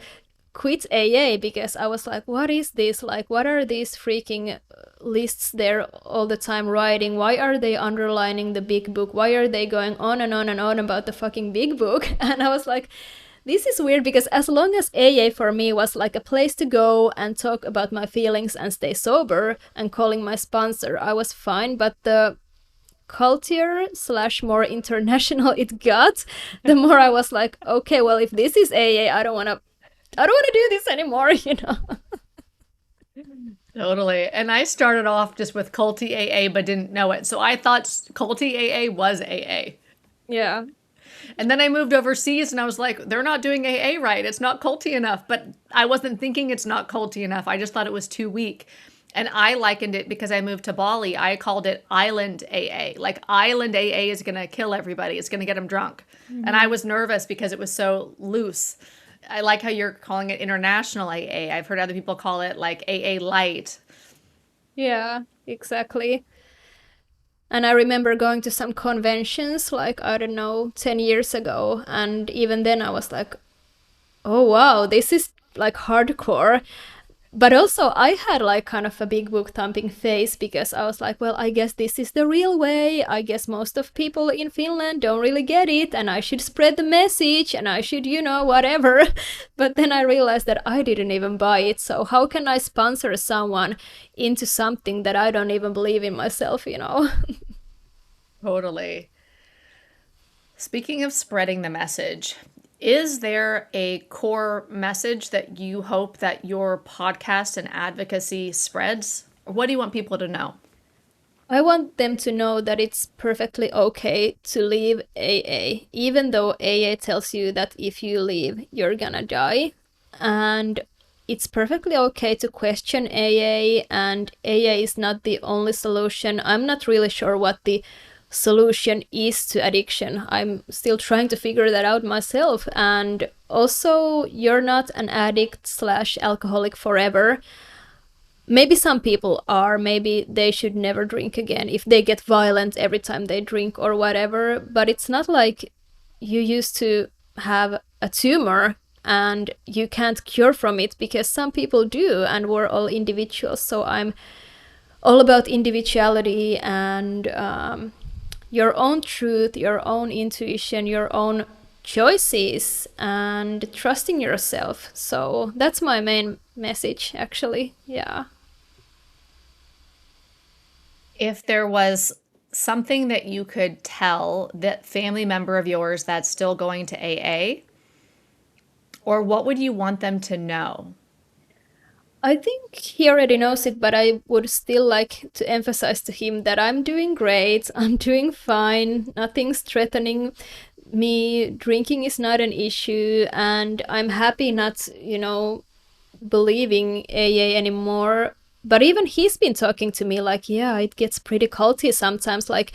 S1: quit AA, because I was like, what is this? Like, what are these freaking lists there all the time writing? Why are they underlining the big book? Why are they going on and on and on about the fucking big book? And I was like, this is weird, because as long as AA for me was like a place to go and talk about my feelings and stay sober and calling my sponsor, I was fine. But the cultier / more international it got, the more I was like, okay, well, if this is AA, I don't want to do this anymore, you know.
S2: Totally. And I started off just with culty AA, but didn't know it. So I thought culty AA was AA.
S1: Yeah.
S2: And then I moved overseas and I was like, they're not doing AA right. It's not culty enough. But I wasn't thinking it's not culty enough. I just thought it was too weak. And I likened it, because I moved to Bali, I called it island AA. Like island AA is going to kill everybody. It's going to get them drunk. Mm-hmm. And I was nervous because it was so loose. I like how you're calling it international AA. I've heard other people call it like AA light.
S1: Yeah, exactly. And I remember going to some conventions, like, I don't know, 10 years ago. And even then I was like, oh, wow, this is like hardcore. But also I had like kind of a big book thumping phase, because I was like, well, I guess this is the real way. I guess most of people in Finland don't really get it, and I should spread the message, and I should, you know, whatever. But then I realized that I didn't even buy it. So how can I sponsor someone into something that I don't even believe in myself, you know?
S2: Totally. Speaking of spreading the message, is there a core message that you hope that your podcast and advocacy spreads? Or what do you want people to know?
S1: I want them to know that it's perfectly okay to leave AA, even though AA tells you that if you leave, you're gonna die. And it's perfectly okay to question AA, and AA is not the only solution. I'm not really sure what the solution is to addiction. I'm still trying to figure that out myself. And also, you're not an addict slash alcoholic forever. Maybe some people are, maybe they should never drink again if they get violent every time they drink or whatever, but it's not like you used to have a tumor and you can't cure from it, because some people do, and we're all individuals. So I'm all about individuality and your own truth, your own intuition, your own choices, and trusting yourself. So that's my main message, actually. Yeah.
S2: If there was something that you could tell that family member of yours that's still going to AA, or what would you want them to know?
S1: I think he already knows it, but I would still like to emphasize to him that I'm doing great, I'm doing fine, nothing's threatening me, drinking is not an issue, and I'm happy not, believing AA anymore. But even he's been talking to me like, yeah, it gets pretty culty sometimes. Like,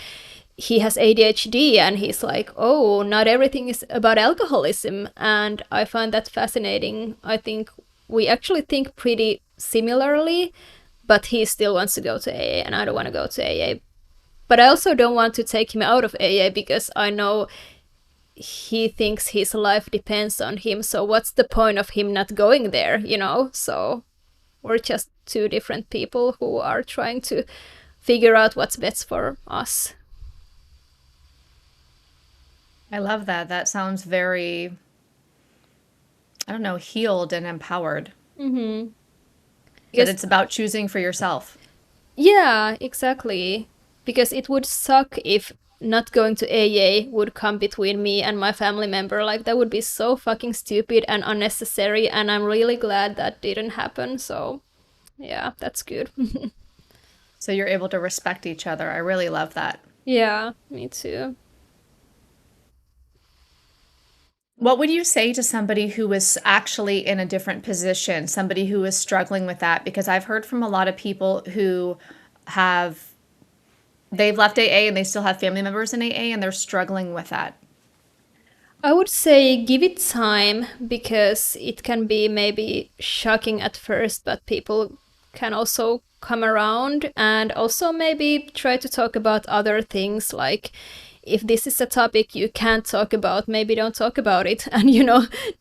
S1: he has ADHD and he's like, oh, not everything is about alcoholism. And I find that fascinating. I think we actually think pretty similarly, but he still wants to go to AA and I don't want to go to AA. But I also don't want to take him out of AA because I know he thinks his life depends on him. So what's the point of him not going there, So we're just two different people who are trying to figure out what's best for us.
S2: I love that. That sounds very, I don't know, healed and empowered.
S1: Mm-hmm.
S2: That it's about choosing for yourself.
S1: Yeah, exactly. Because it would suck if not going to AA would come between me and my family member. Like, that would be so fucking stupid and unnecessary, and I'm really glad that didn't happen. So yeah, that's good.
S2: So you're able to respect each other. I really love that.
S1: Yeah, me too.
S2: What would you say to somebody who is actually in a different position, somebody who is struggling with that? Because I've heard from a lot of people who they've left AA and they still have family members in AA and they're struggling with that.
S1: I would say give it time, because it can be maybe shocking at first, but people can also come around, and also maybe try to talk about other things. Like, if this is a topic you can't talk about, maybe don't talk about it and,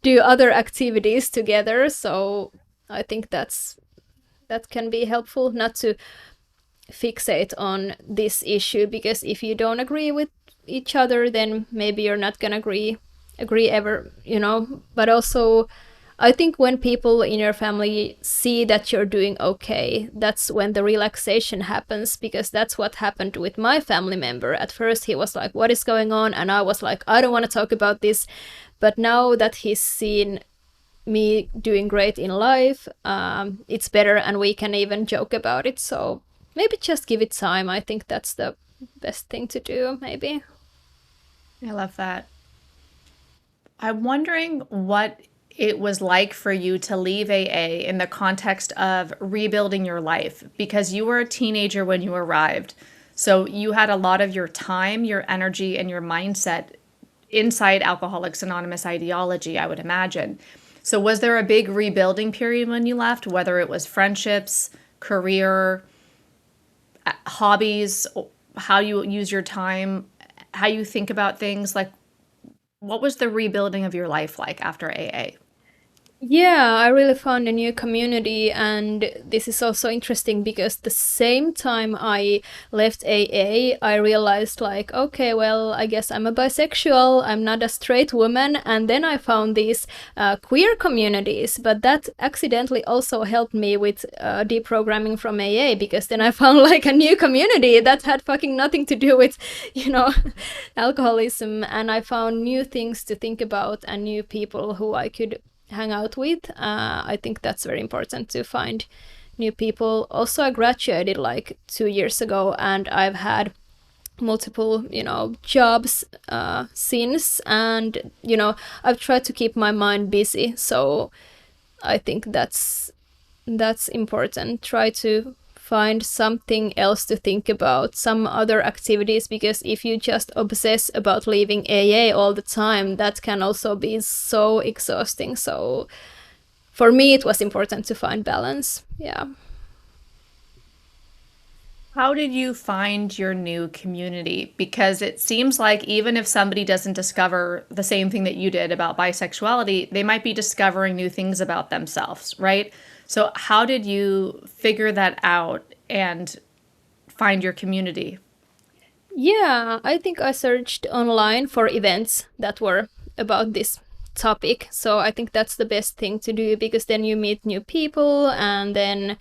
S1: do other activities together. So I think that can be helpful, not to fixate on this issue, because if you don't agree with each other, then maybe you're not gonna agree ever, But also, I think when people in your family see that you're doing okay, that's when the relaxation happens, because that's what happened with my family member. At first he was like, what is going on? And I was like, I don't want to talk about this. But now that he's seen me doing great in life, it's better, and we can even joke about it. So maybe just give it time. I think that's the best thing to do, maybe.
S2: I love that. I'm wondering what it was like for you to leave AA in the context of rebuilding your life, because you were a teenager when you arrived. So you had a lot of your time, your energy, and your mindset inside Alcoholics Anonymous ideology, I would imagine. So was there a big rebuilding period when you left, whether it was friendships, career, hobbies, how you use your time, how you think about things? Like, what was the rebuilding of your life like after AA?
S1: Yeah, I really found a new community, and this is also interesting because the same time I left AA, I realized like, okay, well, I guess I'm a bisexual, I'm not a straight woman, and then I found these queer communities, but that accidentally also helped me with deprogramming from AA, because then I found like a new community that had fucking nothing to do with, alcoholism, and I found new things to think about and new people who I could hang out with. I think that's very important, to find new people. Also, I graduated like 2 years ago, and I've had multiple, jobs since, and I've tried to keep my mind busy. So I think that's important. Try to find something else to think about, some other activities, because if you just obsess about leaving AA all the time, that can also be so exhausting. So for me, it was important to find balance. Yeah.
S2: How did you find your new community? Because it seems like even if somebody doesn't discover the same thing that you did about bisexuality, they might be discovering new things about themselves, right? So how did you figure that out and find your community?
S1: Yeah, I think I searched online for events that were about this topic. So I think that's the best thing to do, because then you meet new people, and then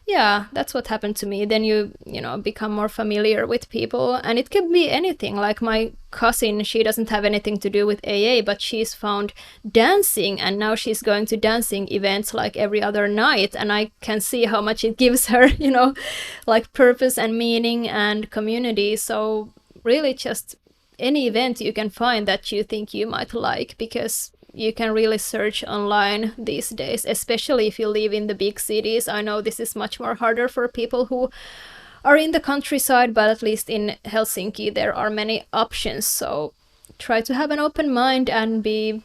S1: yeah, that's what happened to me. Then you become more familiar with people, and it can be anything. Like my cousin, she doesn't have anything to do with AA, but she's found dancing, and now she's going to dancing events like every other night, and I can see how much it gives her, like purpose and meaning and community. So really just any event you can find that you think you might like, because you can really search online these days, especially if you live in the big cities. I know this is much more harder for people who are in the countryside, but at least in Helsinki there are many options. So try to have an open mind and be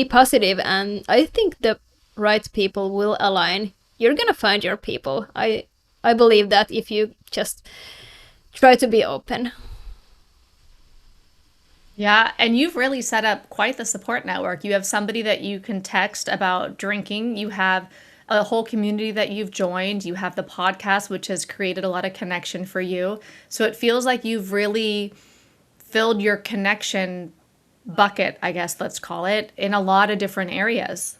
S1: positive, and I think the right people will align. You're gonna find your people. I believe that if you just try to be open.
S2: Yeah, and you've really set up quite the support network. You have somebody that you can text about drinking. You have a whole community that you've joined. You have the podcast, which has created a lot of connection for you. So it feels like you've really filled your connection bucket, I guess let's call it, in a lot of different areas.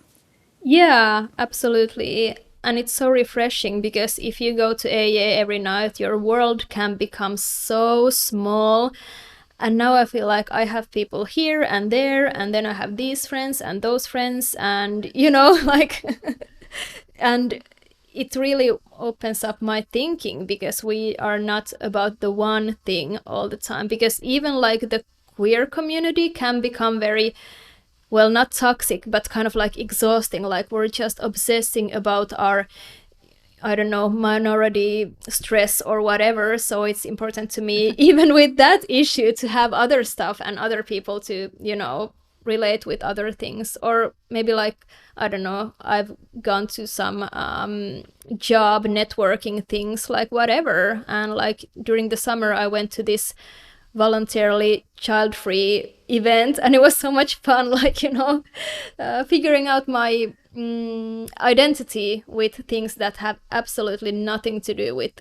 S1: Yeah, absolutely. And it's so refreshing, because if you go to AA every night, your world can become so small. And now I feel like I have people here and there, and then I have these friends and those friends, and like, and it really opens up my thinking, because we are not about the one thing all the time. Because even like the queer community can become very, well, not toxic, but kind of like exhausting. Like we're just obsessing about our, I don't know, minority stress or whatever. So it's important to me, even with that issue, to have other stuff and other people to, relate with other things. Or maybe like, I don't know, I've gone to some job networking things, like whatever. And like during the summer, I went to this voluntarily child-free event, and it was so much fun, like figuring out my identity with things that have absolutely nothing to do with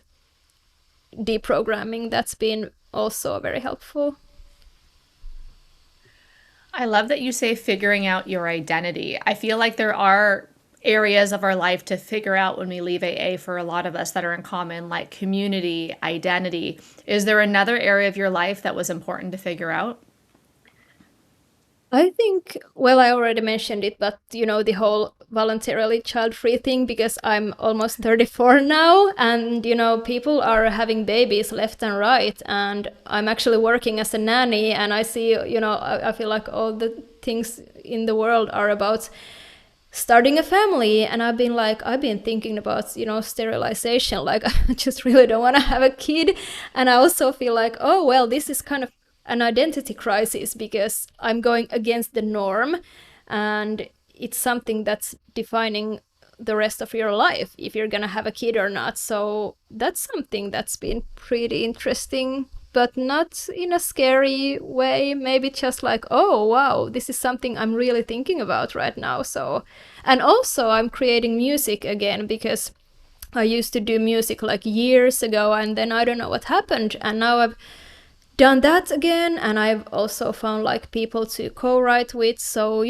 S1: deprogramming. That's been also very helpful.
S2: I love that you say figuring out your identity. I feel like there are areas of our life to figure out when we leave AA for a lot of us that are in common, like community, identity. Is there another area of your life that was important to figure out?
S1: I think, well, I already mentioned it, but the whole voluntarily child-free thing, because I'm almost 34 now, and people are having babies left and right, and I'm actually working as a nanny, and I see, I feel like all the things in the world are about starting a family, and I've been thinking about sterilization. Like I just really don't want to have a kid, and I also feel like, oh well, this is kind of an identity crisis, because I'm going against the norm, and it's something that's defining the rest of your life, if you're gonna have a kid or not. So that's something that's been pretty interesting, but not in a scary way. Maybe just like, oh wow, this is something I'm really thinking about right now. So, and also I'm creating music again, because I used to do music like years ago, and then I don't know what happened, and now I've done that again, and I've also found like people to co-write with. So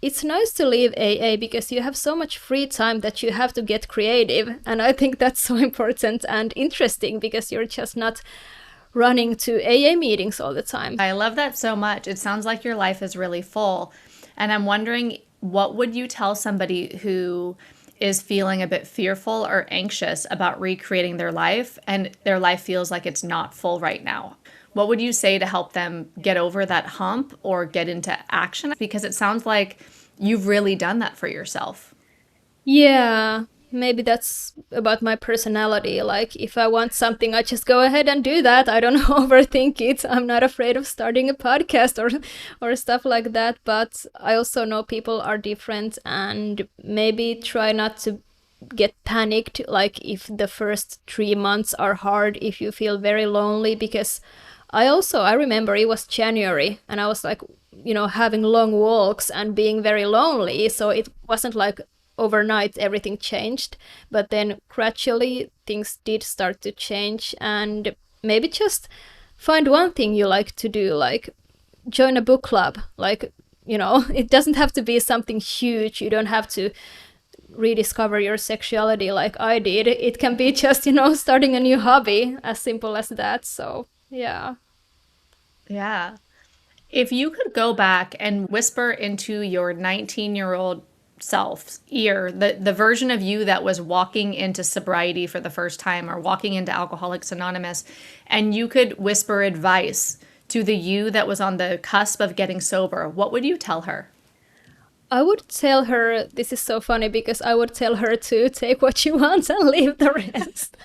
S1: it's nice to leave AA, because you have so much free time that you have to get creative, and I think that's so important and interesting, because you're just not running to AA meetings all the time.
S2: I love that so much. It sounds like your life is really full. And I'm wondering, what would you tell somebody who is feeling a bit fearful or anxious about recreating their life, and their life feels like it's not full right now. What would you say to help them get over that hump or get into action? Because it sounds like you've really done that for yourself.
S1: Yeah, maybe that's about my personality. Like, if I want something, I just go ahead and do that. I don't overthink it. I'm not afraid of starting a podcast or stuff like that. But I also know people are different, and maybe try not to get panicked. Like, if the first 3 months are hard, if you feel very lonely, because I remember it was January and I was like, having long walks and being very lonely. So it wasn't like overnight everything changed, but then gradually things did start to change. And maybe just find one thing you like to do, like join a book club. Like, it doesn't have to be something huge. You don't have to rediscover your sexuality like I did. It can be just, starting a new hobby, as simple as that. So, yeah.
S2: Yeah. If you could go back and whisper into your 19-year-old self's ear, the version of you that was walking into sobriety for the first time or walking into Alcoholics Anonymous, and you could whisper advice to the you that was on the cusp of getting sober, what would you tell her?
S1: I would tell her, this is so funny because I would tell her to take what she wants and leave the rest.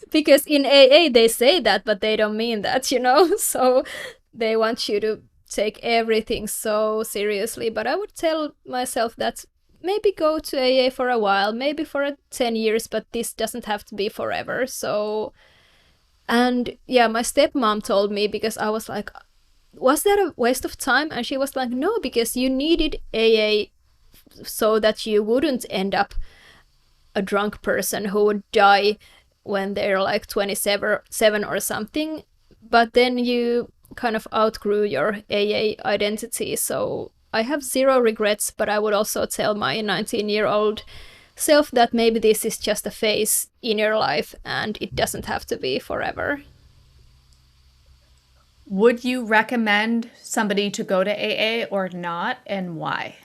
S1: Because in AA they say that, but they don't mean that, So they want you to take everything so seriously. But I would tell myself that maybe go to AA for a while, maybe for 10 years, but this doesn't have to be forever. So, and yeah, my stepmom told me, because I was like, was that a waste of time? And she was like, no, because you needed AA so that you wouldn't end up a drunk person who would die when they're like 27 or something. But then you kind of outgrew your AA identity. So I have zero regrets, but I would also tell my 19-year-old self that maybe this is just a phase in your life and it doesn't have to be forever.
S2: Would you recommend somebody to go to AA or not, and why?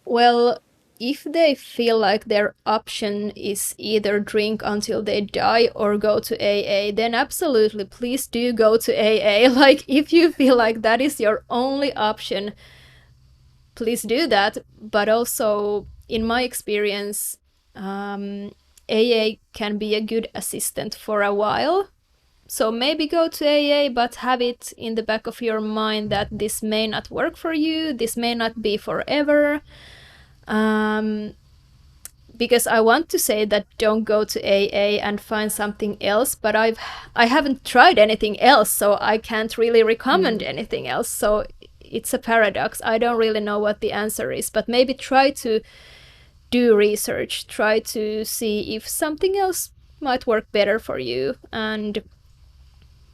S1: Well, if they feel like their option is either drink until they die or go to AA, then absolutely, please do go to AA. Like, if you feel like that is your only option, please do that. But also, in my experience, AA can be a good assistant for a while. So maybe go to AA, but have it in the back of your mind that this may not work for you, this may not be forever. Because I want to say that don't go to AA and find something else, but I haven't tried anything else, so I can't really recommend anything else. So it's a paradox. I don't really know what the answer is, but maybe try to do research, try to see if something else might work better for you. And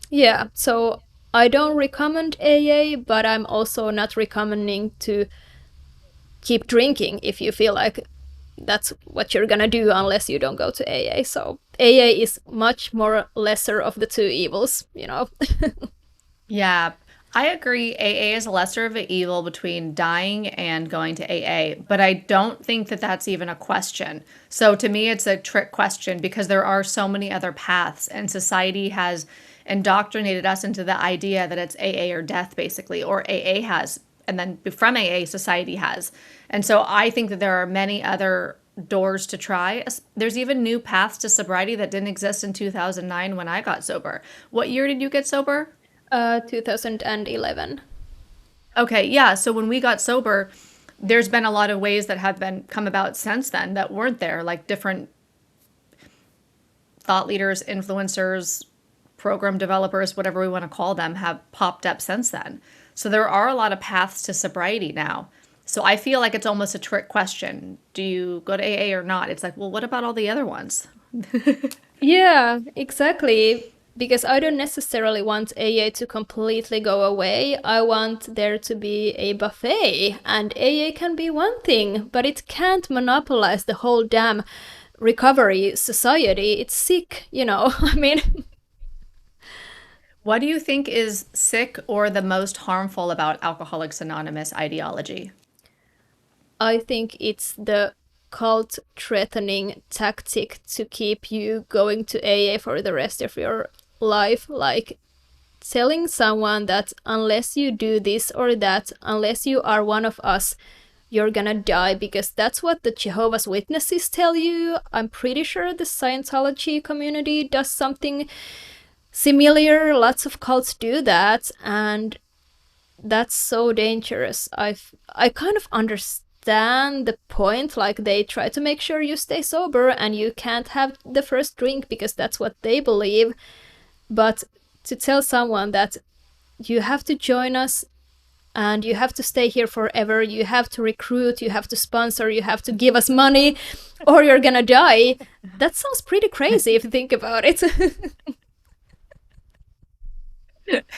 S1: yeah, so I don't recommend AA, but I'm also not recommending to keep drinking if you feel like that's what you're gonna do unless you don't go to AA. So AA is much more lesser of the two evils,
S2: Yeah, I agree. AA is a lesser of an evil between dying and going to AA, but I don't think that that's even a question. So to me, it's a trick question because there are so many other paths, and society has indoctrinated us into the idea that it's AA or death, basically, or AA has, and then from AA, society has. And so I think that there are many other doors to try. There's even new paths to sobriety that didn't exist in 2009 when I got sober. What year did you get sober?
S1: 2011.
S2: Okay, yeah. So when we got sober, there's been a lot of ways that have been come about since then that weren't there, like different thought leaders, influencers, program developers, whatever we want to call them, have popped up since then. So there are a lot of paths to sobriety now. So I feel like it's almost a trick question. Do you go to AA or not? It's like, well, what about all the other ones?
S1: Yeah, exactly. Because I don't necessarily want AA to completely go away. I want there to be a buffet, and AA can be one thing, but it can't monopolize the whole damn recovery society. It's sick, I mean.
S2: What do you think is sick or the most harmful about Alcoholics Anonymous ideology?
S1: I think it's the cult threatening tactic to keep you going to AA for the rest of your life. Like telling someone that unless you do this or that, unless you are one of us, you're gonna die, because that's what the Jehovah's Witnesses tell you. I'm pretty sure the Scientology community does something similar. Lots of cults do that, and that's so dangerous. I kind of understand the point. Like, they try to make sure you stay sober and you can't have the first drink because that's what they believe. But to tell someone that you have to join us and you have to stay here forever, you have to recruit, you have to sponsor, you have to give us money, or you're gonna die, that sounds pretty crazy if you think about it.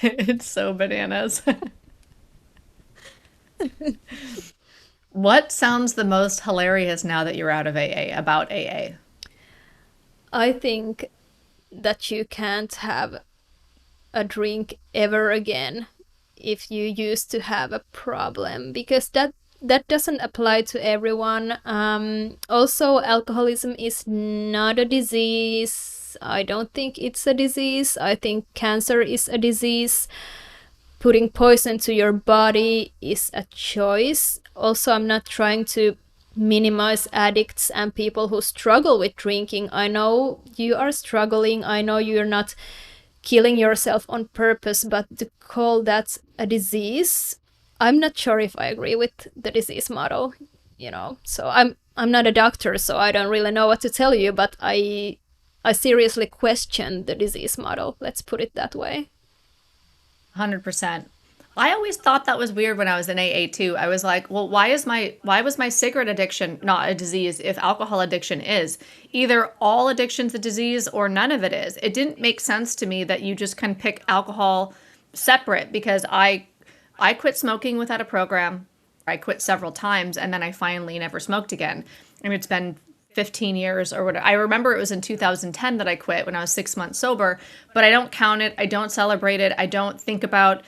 S2: It's so bananas. What sounds the most hilarious now that you're out of AA about AA?
S1: I think that you can't have a drink ever again if you used to have a problem, because that doesn't apply to everyone. Also, alcoholism is not a disease. I don't think it's a disease. I think cancer is a disease. Putting poison to your body is a choice. Also, I'm not trying to minimize addicts and people who struggle with drinking. I know you are struggling. I know you're not killing yourself on purpose, but to call that a disease, I'm not sure if I agree with the disease model, you know. So I'm not a doctor, so I don't really know what to tell you, but I seriously question the disease model. Let's put it that way.
S2: 100%. I always thought that was weird when I was in AA too. I was like, well, why was my cigarette addiction not a disease if alcohol addiction is? Either all addiction's a disease or none of it is. It didn't make sense to me that you just can pick alcohol separate, because I quit smoking without a program. I quit several times and then I finally never smoked again. And it's been 15 years or whatever. I remember it was in 2010 that I quit when I was 6 months sober, but I don't count it. I don't celebrate it. I don't think about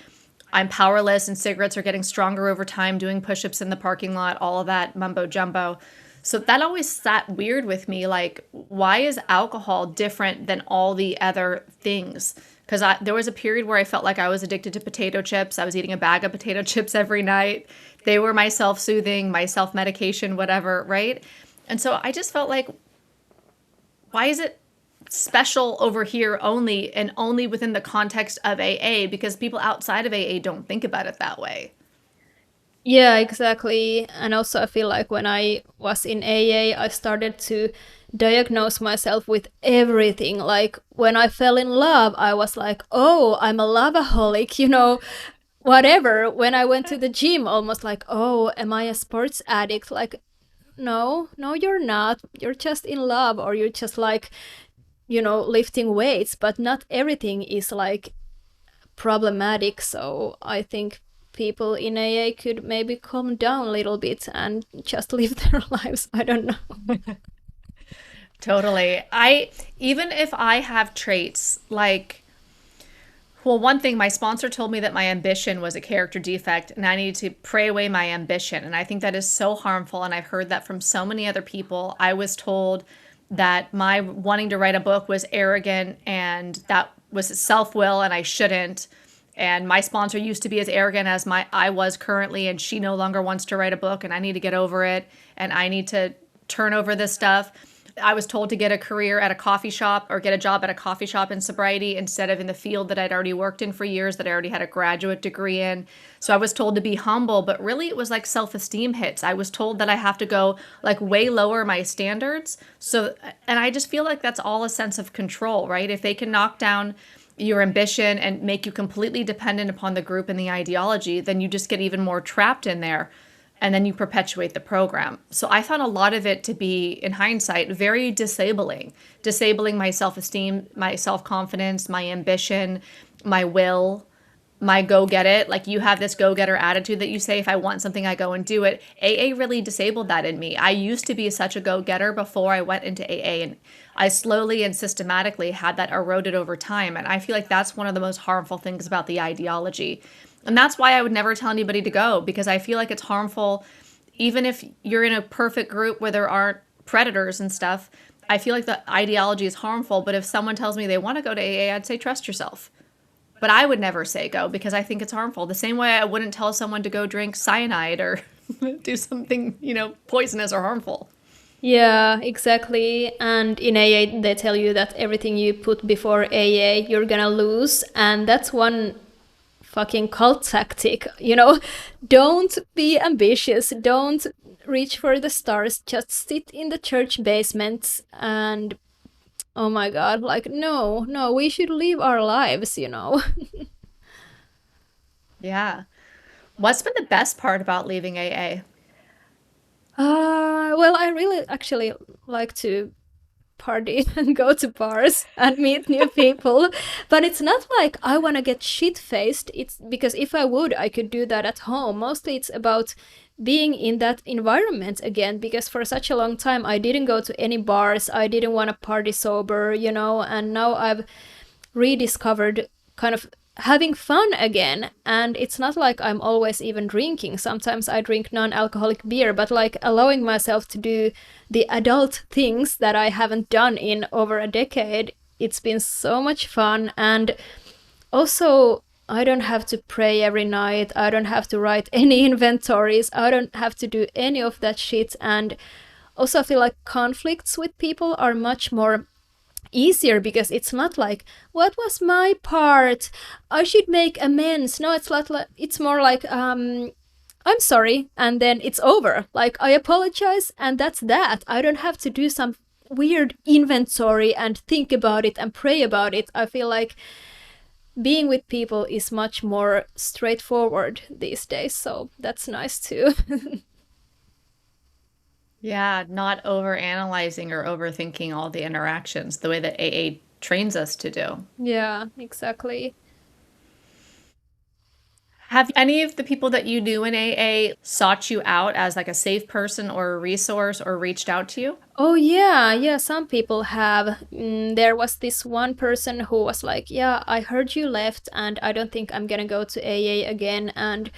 S2: I'm powerless and cigarettes are getting stronger over time, doing push-ups in the parking lot, all of that mumbo jumbo. So that always sat weird with me. Like, why is alcohol different than all the other things? Because there was a period where I felt like I was addicted to potato chips. I was eating a bag of potato chips every night. They were my self-soothing, my self-medication, whatever, right? And so I just felt like, why is it special over here only, and only within the context of AA? Because people outside of AA don't think about it that way.
S1: Yeah, exactly. And also, I feel like when I was in AA, I started to diagnose myself with everything. Like, when I fell in love, I was like, oh, I'm a loveaholic, you know, whatever. When I went to the gym, almost like, oh, am I a sports addict? Like, no, you're not. You're just in love, or you're just like, you know, lifting weights, but not everything is like problematic. So I think people in AA could maybe calm down a little bit and just live their lives. I don't know.
S2: Totally. Even if I have traits like, well, one thing, my sponsor told me that my ambition was a character defect and I needed to pray away my ambition. And I think that is so harmful. And I've heard that from so many other people. I was told that my wanting to write a book was arrogant and that was self-will and I shouldn't. And my sponsor used to be as arrogant as I was currently, and she no longer wants to write a book, and I need to get over it, and I need to turn over this stuff. I was told to get a career at a coffee shop or get a job at a coffee shop in sobriety instead of in the field that I'd already worked in for years, that I already had a graduate degree in. So I was told to be humble, but really it was like self-esteem hits. I was told that I have to go like way lower my standards. So, and I just feel like that's all a sense of control, right? If they can knock down your ambition and make you completely dependent upon the group and the ideology, then you just get even more trapped in there. And then you perpetuate the program. So I found a lot of it to be, in hindsight, very disabling my self-esteem, my self-confidence, my ambition, my will, my go-get-it. Like, you have this go-getter attitude that you say, if I want something, I go and do it. AA really disabled that in me. I used to be such a go-getter before I went into AA, and I slowly and systematically had that eroded over time. And I feel like that's one of the most harmful things about the ideology. And that's why I would never tell anybody to go, because I feel like it's harmful even if you're in a perfect group where there aren't predators and stuff, I feel like the ideology is harmful. But if someone tells me they want to go to AA, I'd say trust yourself. But I would never say go because I think it's harmful. The same way I wouldn't tell someone to go drink cyanide or do something, poisonous or harmful.
S1: Yeah, exactly. And in AA, they tell you that everything you put before AA, you're gonna lose. And that's one fucking cult tactic, Don't be ambitious. Don't reach for the stars. Just sit in the church basement and, oh my God, like, no, we should live our lives.
S2: Yeah. What's been the best part about leaving AA?
S1: Well, I really actually like to party and go to bars and meet new people, but it's not like I want to get shit faced. It's because if I would, I could do that at home. Mostly it's about being in that environment again, because for such a long time I didn't go to any bars. I didn't want to party sober, and now I've rediscovered kind of having fun again. And it's not like I'm always even drinking. Sometimes I drink non-alcoholic beer, but like allowing myself to do the adult things that I haven't done in over a decade, it's been so much fun. And also, I don't have to pray every night. I don't have to write any inventories. I don't have to do any of that shit. And also I feel like conflicts with people are much more easier, because it's not like, what was my part, I should make amends. No, it's more like, I'm sorry, and then it's over. Like, I apologize, and that's that. I don't have to do some weird inventory and think about it and pray about it. I feel like being with people is much more straightforward these days, so that's nice too.
S2: Yeah, not over analyzing or overthinking all the interactions the way that AA trains us to do.
S1: Yeah, exactly.
S2: Have any of the people that you knew in AA sought you out as like a safe person or a resource or reached out to you?
S1: Oh yeah, some people have. There was this one person who was like, yeah, I heard you left and I don't think I'm gonna go to AA again. And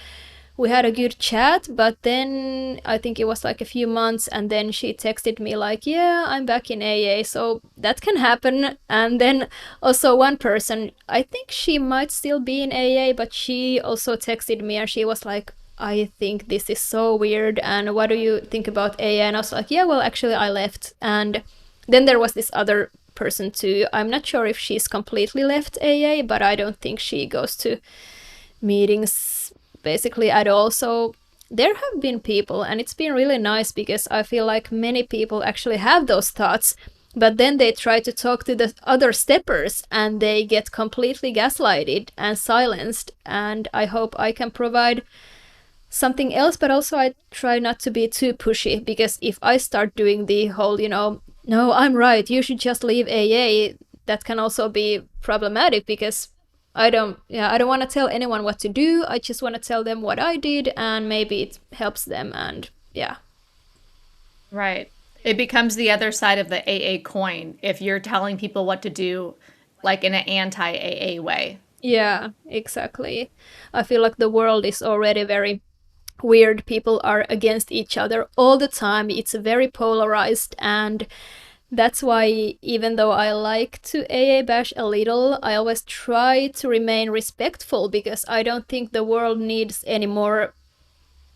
S1: we had a good chat, but then I think it was like a few months, and then she texted me like, yeah, I'm back in AA. So that can happen. And then also one person, I think she might still be in AA, but she also texted me and she was like, I think this is so weird, and what do you think about AA? And I was like, yeah, well, actually I left. And then there was this other person too. I'm not sure if she's completely left AA, but I don't think she goes to meetings basically at all. So there have been people, and it's been really nice, because I feel like many people actually have those thoughts, but then they try to talk to the other steppers and they get completely gaslighted and silenced. And I hope I can provide something else, but also I try not to be too pushy, because if I start doing the whole, no, I'm right, you should just leave AA, that can also be problematic, because I don't want to tell anyone what to do. I just want to tell them what I did, and maybe it helps them. And yeah.
S2: Right. It becomes the other side of the AA coin if you're telling people what to do, like in an anti-AA way.
S1: Yeah, exactly. I feel like the world is already very weird. People are against each other all the time. It's very polarized, and that's why, even though I like to AA bash a little, I always try to remain respectful, because I don't think the world needs any more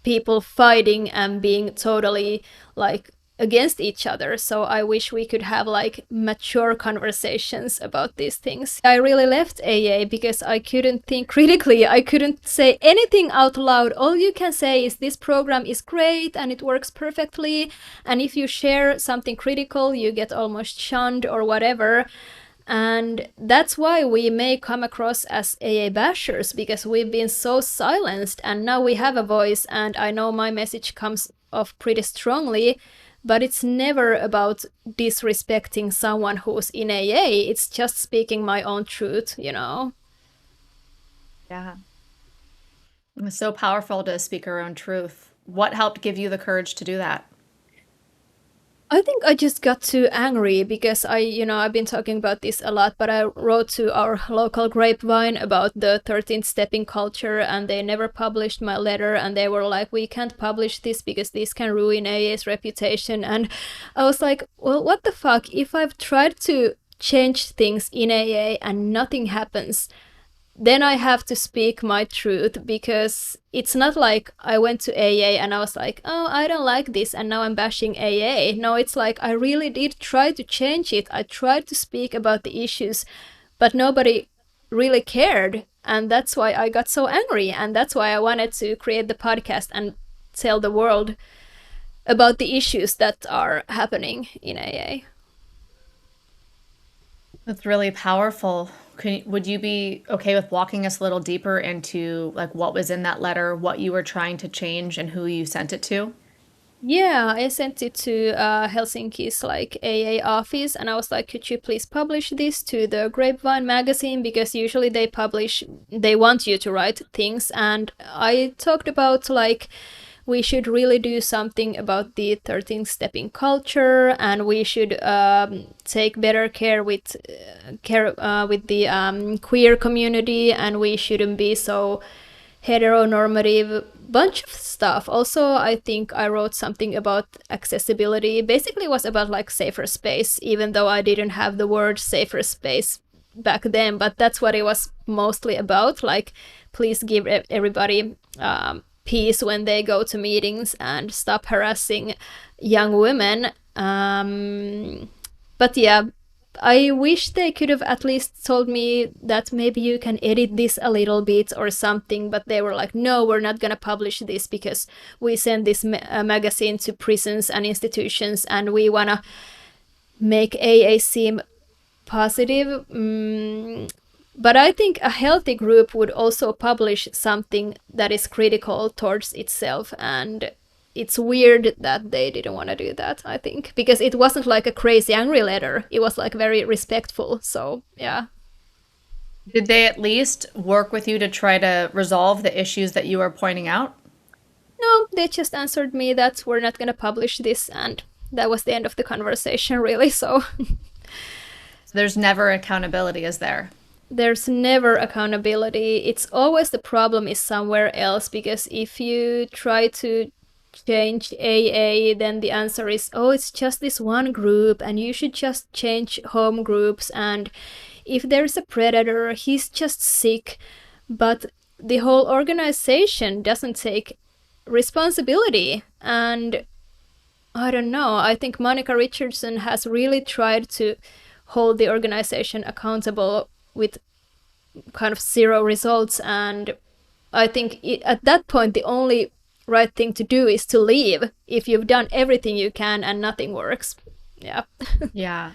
S1: people fighting and being totally like against each other. So I wish we could have like mature conversations about these things. I really left AA because I couldn't think critically. I couldn't say anything out loud. All you can say is this program is great and it works perfectly. And if you share something critical, you get almost shunned or whatever. And that's why we may come across as AA bashers, because we've been so silenced, and now we have a voice, and I know my message comes off pretty strongly, but it's never about disrespecting someone who's in AA. It's just speaking my own truth,
S2: Yeah. It's so powerful to speak our own truth. What helped give you the courage to do that?
S1: I think I just got too angry because I've been talking about this a lot, but I wrote to our local grapevine about the 13th stepping culture and they never published my letter and they were like, we can't publish this because this can ruin AA's reputation. And I was like, well, what the fuck? If I've tried to change things in AA and nothing happens, then I have to speak my truth because it's not like I went to AA and I was like, oh, I don't like this and now I'm bashing AA. No, it's like I really did try to change it. I tried to speak about the issues, but nobody really cared. And that's why I got so angry. And that's why I wanted to create the podcast and tell the world about the issues that are happening in AA.
S2: That's really powerful. Would you be okay with walking us a little deeper into like what was in that letter, what you were trying to change, and who you sent it to?
S1: Yeah, I sent it to Helsinki's like AA office, and I was like, "Could you please publish this to the Grapevine magazine? Because usually they want you to write things." And I talked about like we should really do something about the 13th stepping culture, and we should take better care with the queer community, and we shouldn't be so heteronormative, bunch of stuff. Also, I think I wrote something about accessibility. Basically, it was about like safer space, even though I didn't have the word safer space back then. But that's what it was mostly about. Like, please give everybody peace when they go to meetings and stop harassing young women. But yeah, I wish they could have at least told me that maybe you can edit this a little bit or something, but they were like, no, we're not going to publish this because we send this magazine to prisons and institutions and we want to make AA seem positive. But I think a healthy group would also publish something that is critical towards itself, and it's weird that they didn't want to do that, I think, because it wasn't like a crazy angry letter. It was like very respectful. So, yeah.
S2: Did they at least work with you to try to resolve the issues that you were pointing out?
S1: No, they just answered me that we're not going to publish this, and that was the end of the conversation, really. So,
S2: So there's never accountability, is there?
S1: there's never accountability. It's always the problem is somewhere else, because if you try to change AA, then the answer is, oh, it's just this one group and you should just change home groups. And if there's a predator, he's just sick. But the whole organization doesn't take responsibility. And I don't know, I think Monica Richardson has really tried to hold the organization accountable with kind of zero results. And I think at that point, the only right thing to do is to leave if you've done everything you can and nothing works. Yeah.
S2: Yeah.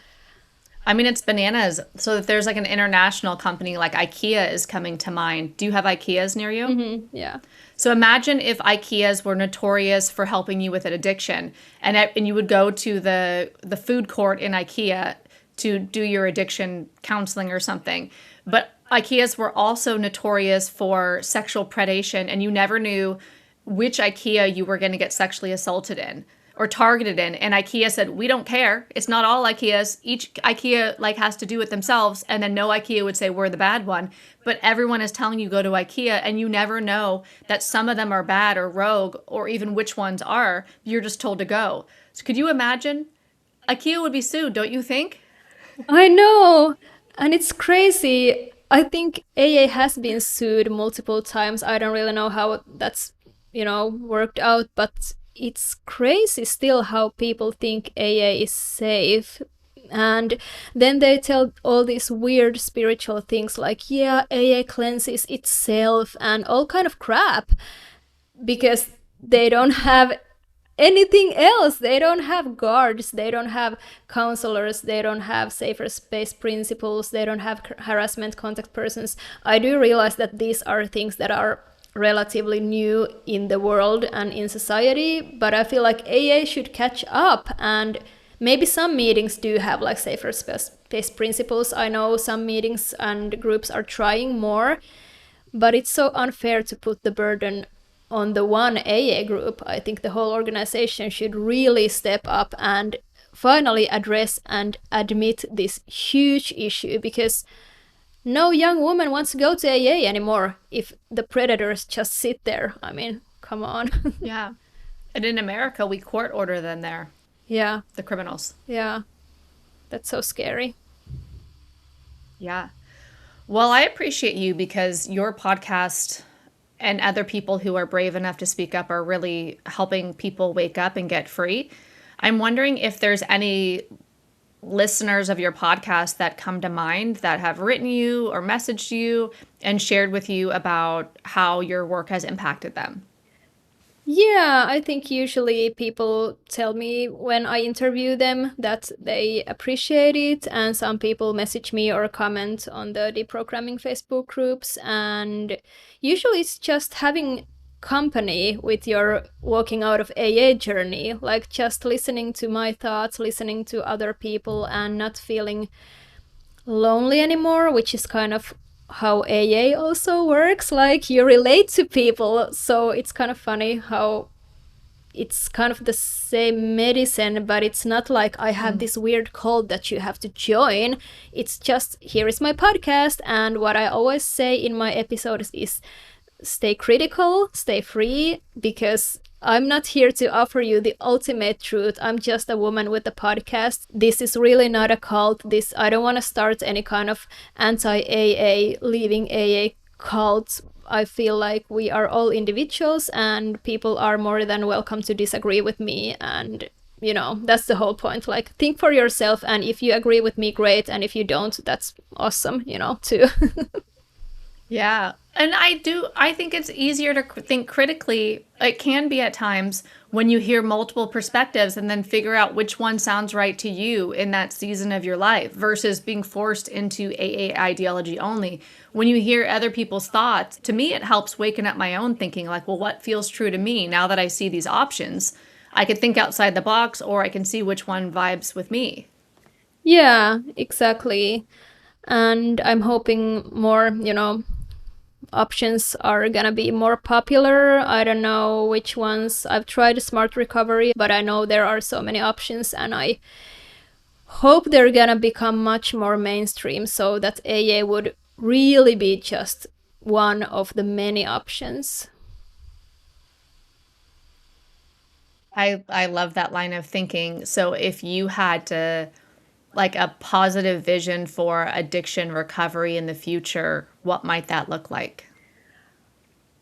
S2: I mean, it's bananas. So if there's like an international company like IKEA is coming to mind. Do you have IKEAs near you?
S1: Mm-hmm. Yeah.
S2: So imagine if IKEAs were notorious for helping you with an addiction, and you would go to the food court in IKEA to do your addiction counseling or something. But IKEAs were also notorious for sexual predation, and you never knew which IKEA you were going to get sexually assaulted in or targeted in. And IKEA said, we don't care. It's not all IKEAs. Each IKEA like has to do it themselves. And then no IKEA would say, we're the bad one. But everyone is telling you go to IKEA, and you never know that some of them are bad or rogue or even which ones are. You're just told to go. So could you imagine? IKEA would be sued, don't you think?
S1: I know. And it's crazy. I think AA has been sued multiple times. I don't really know how that's, worked out, but it's crazy still how people think AA is safe. And then they tell all these weird spiritual things like, yeah, AA cleanses itself and all kind of crap because they don't have anything else. They don't have guards, they don't have counselors, they don't have safer space principles, they don't have harassment contact persons. I do realize that these are things that are relatively new in the world and in society, but I feel like AA should catch up, and maybe some meetings do have like safer space principles. I know some meetings and groups are trying more, but it's so unfair to put the burden on the one AA group. I think the whole organization should really step up and finally address and admit this huge issue, because no young woman wants to go to AA anymore if the predators just sit there. I mean, come on.
S2: Yeah. And in America, we court order them there,
S1: Yeah,
S2: the criminals.
S1: yeah. That's so scary.
S2: Yeah. Well, I appreciate you because your podcast and other people who are brave enough to speak up are really helping people wake up and get free. I'm wondering if there's any listeners of your podcast that come to mind that have written you or messaged you and shared with you about how your work has impacted them.
S1: Yeah, I think usually people tell me when I interview them that they appreciate it, and some people message me or comment on the Deprogramming Facebook groups, and usually it's just having company with your walking out of AA journey, like just listening to my thoughts, listening to other people, and not feeling lonely anymore, which is kind of how AA also works. Like you relate to people, so it's kind of funny how it's kind of the same medicine, but it's not like I have this weird cult that you have to join. It's just, here is my podcast, and what I always say in my episodes is stay critical, stay free, because I'm not here to offer you the ultimate truth. I'm just a woman with a podcast. This is really not a cult. I don't want to start any kind of anti-AA, leaving AA cult. I feel like we are all individuals and people are more than welcome to disagree with me, and that's the whole point. Like, think for yourself, and if you agree with me, great, and if you don't, that's awesome, too.
S2: Yeah. And I think it's easier to think critically. It can be at times when you hear multiple perspectives and then figure out which one sounds right to you in that season of your life versus being forced into AA ideology only. When you hear other people's thoughts, to me, it helps waken up my own thinking, like, well, what feels true to me now that I see these options? I could think outside the box, or I can see which one vibes with me.
S1: Yeah, exactly. And I'm hoping more, options are gonna be more popular. I don't know which ones. I've tried smart recovery, but I know there are so many options, and I hope they're gonna become much more mainstream so that AA would really be just one of the many options.
S2: I love that line of thinking. So if you had to, like, a positive vision for addiction recovery in the future, what might that look like?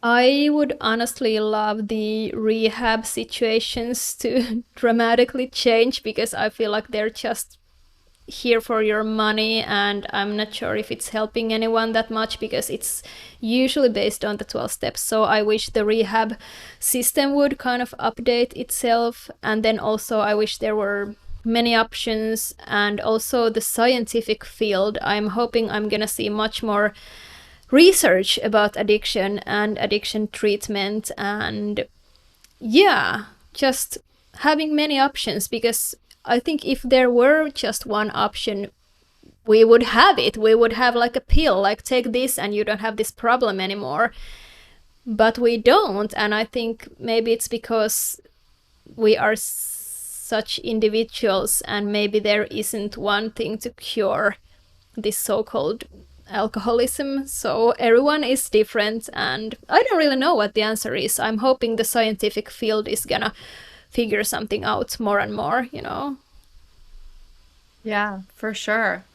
S1: I would honestly love the rehab situations to dramatically change, because I feel like they're just here for your money, and I'm not sure if it's helping anyone that much, because it's usually based on the 12 steps. So I wish the rehab system would kind of update itself, and then also I wish there were many options, and also the scientific field. I'm hoping I'm gonna see much more research about addiction and addiction treatment, and yeah, just having many options, because I think if there were just one option, we would have it. We would have like a pill, like take this and you don't have this problem anymore. But we don't, and I think maybe it's because we are such individuals, and maybe there isn't one thing to cure this so-called alcoholism. So everyone is different, and I don't really know what the answer is. I'm hoping the scientific field is gonna figure something out more and more,
S2: Yeah, for sure.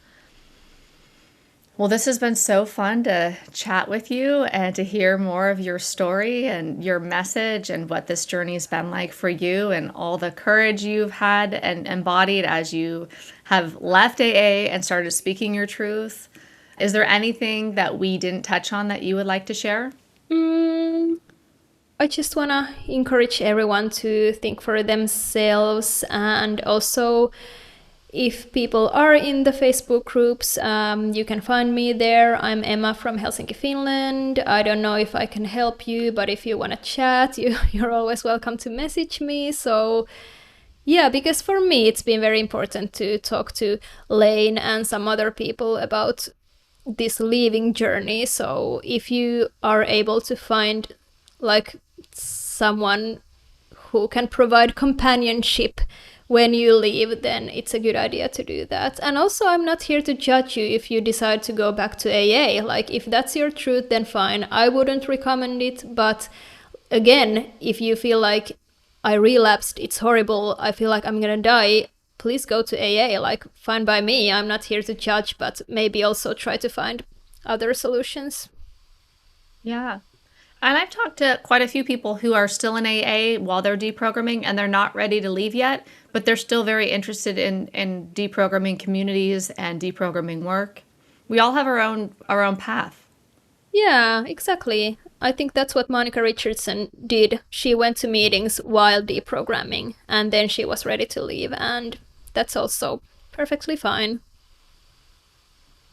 S2: Well, this has been so fun to chat with you and to hear more of your story and your message and what this journey's been like for you, and all the courage you've had and embodied as you have left AA and started speaking your truth. Is there anything that we didn't touch on that you would like to share?
S1: I just want to encourage everyone to think for themselves, and also if people are in the Facebook groups, you can find me there. I'm Emma from Helsinki, Finland. I don't know if I can help you, but if you want to chat, you're always welcome to message me. So yeah, because for me it's been very important to talk to Lane and some other people about this leaving journey. So if you are able to find like someone who can provide companionship when you leave, then it's a good idea to do that. And also, I'm not here to judge you if you decide to go back to AA. Like, if that's your truth, then fine. I wouldn't recommend it. But again, if you feel like I relapsed, it's horrible, I feel like I'm gonna die, please go to AA. Like, fine by me. I'm not here to judge, but maybe also try to find other solutions.
S2: Yeah. And I've talked to quite a few people who are still in AA while they're deprogramming and they're not ready to leave yet, but they're still very interested in deprogramming communities and deprogramming work. We all have our own path.
S1: Yeah, exactly. I think that's what Monica Richardson did. She went to meetings while deprogramming, and then she was ready to leave, and that's also perfectly fine.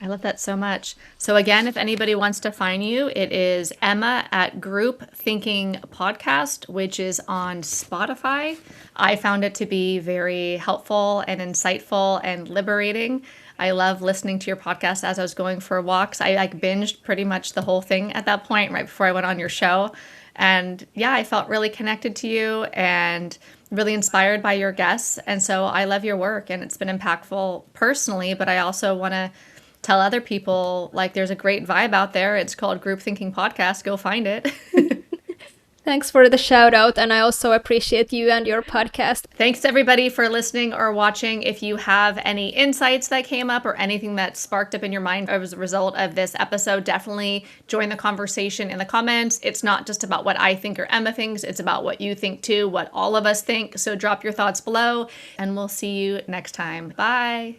S2: I love that so much. So again, if anybody wants to find you, it is Emma at Group Thinking Podcast, which is on Spotify. I found it to be very helpful and insightful and liberating. I love listening to your podcast as I was going for walks. I binged pretty much the whole thing at that point right before I went on your show. And yeah, I felt really connected to you and really inspired by your guests. And so I love your work and it's been impactful personally, but I also want to tell other people, like, there's a great vibe out there. It's called Group Thinking Podcast. Go find it.
S1: Thanks for the shout out, and I also appreciate you and your podcast.
S2: Thanks everybody for listening or watching. If you have any insights that came up or anything that sparked up in your mind as a result of this episode, definitely join the conversation in the comments. It's not just about what I think or Emma thinks, it's about what you think too, what all of us think. So drop your thoughts below, and we'll see you next time. Bye.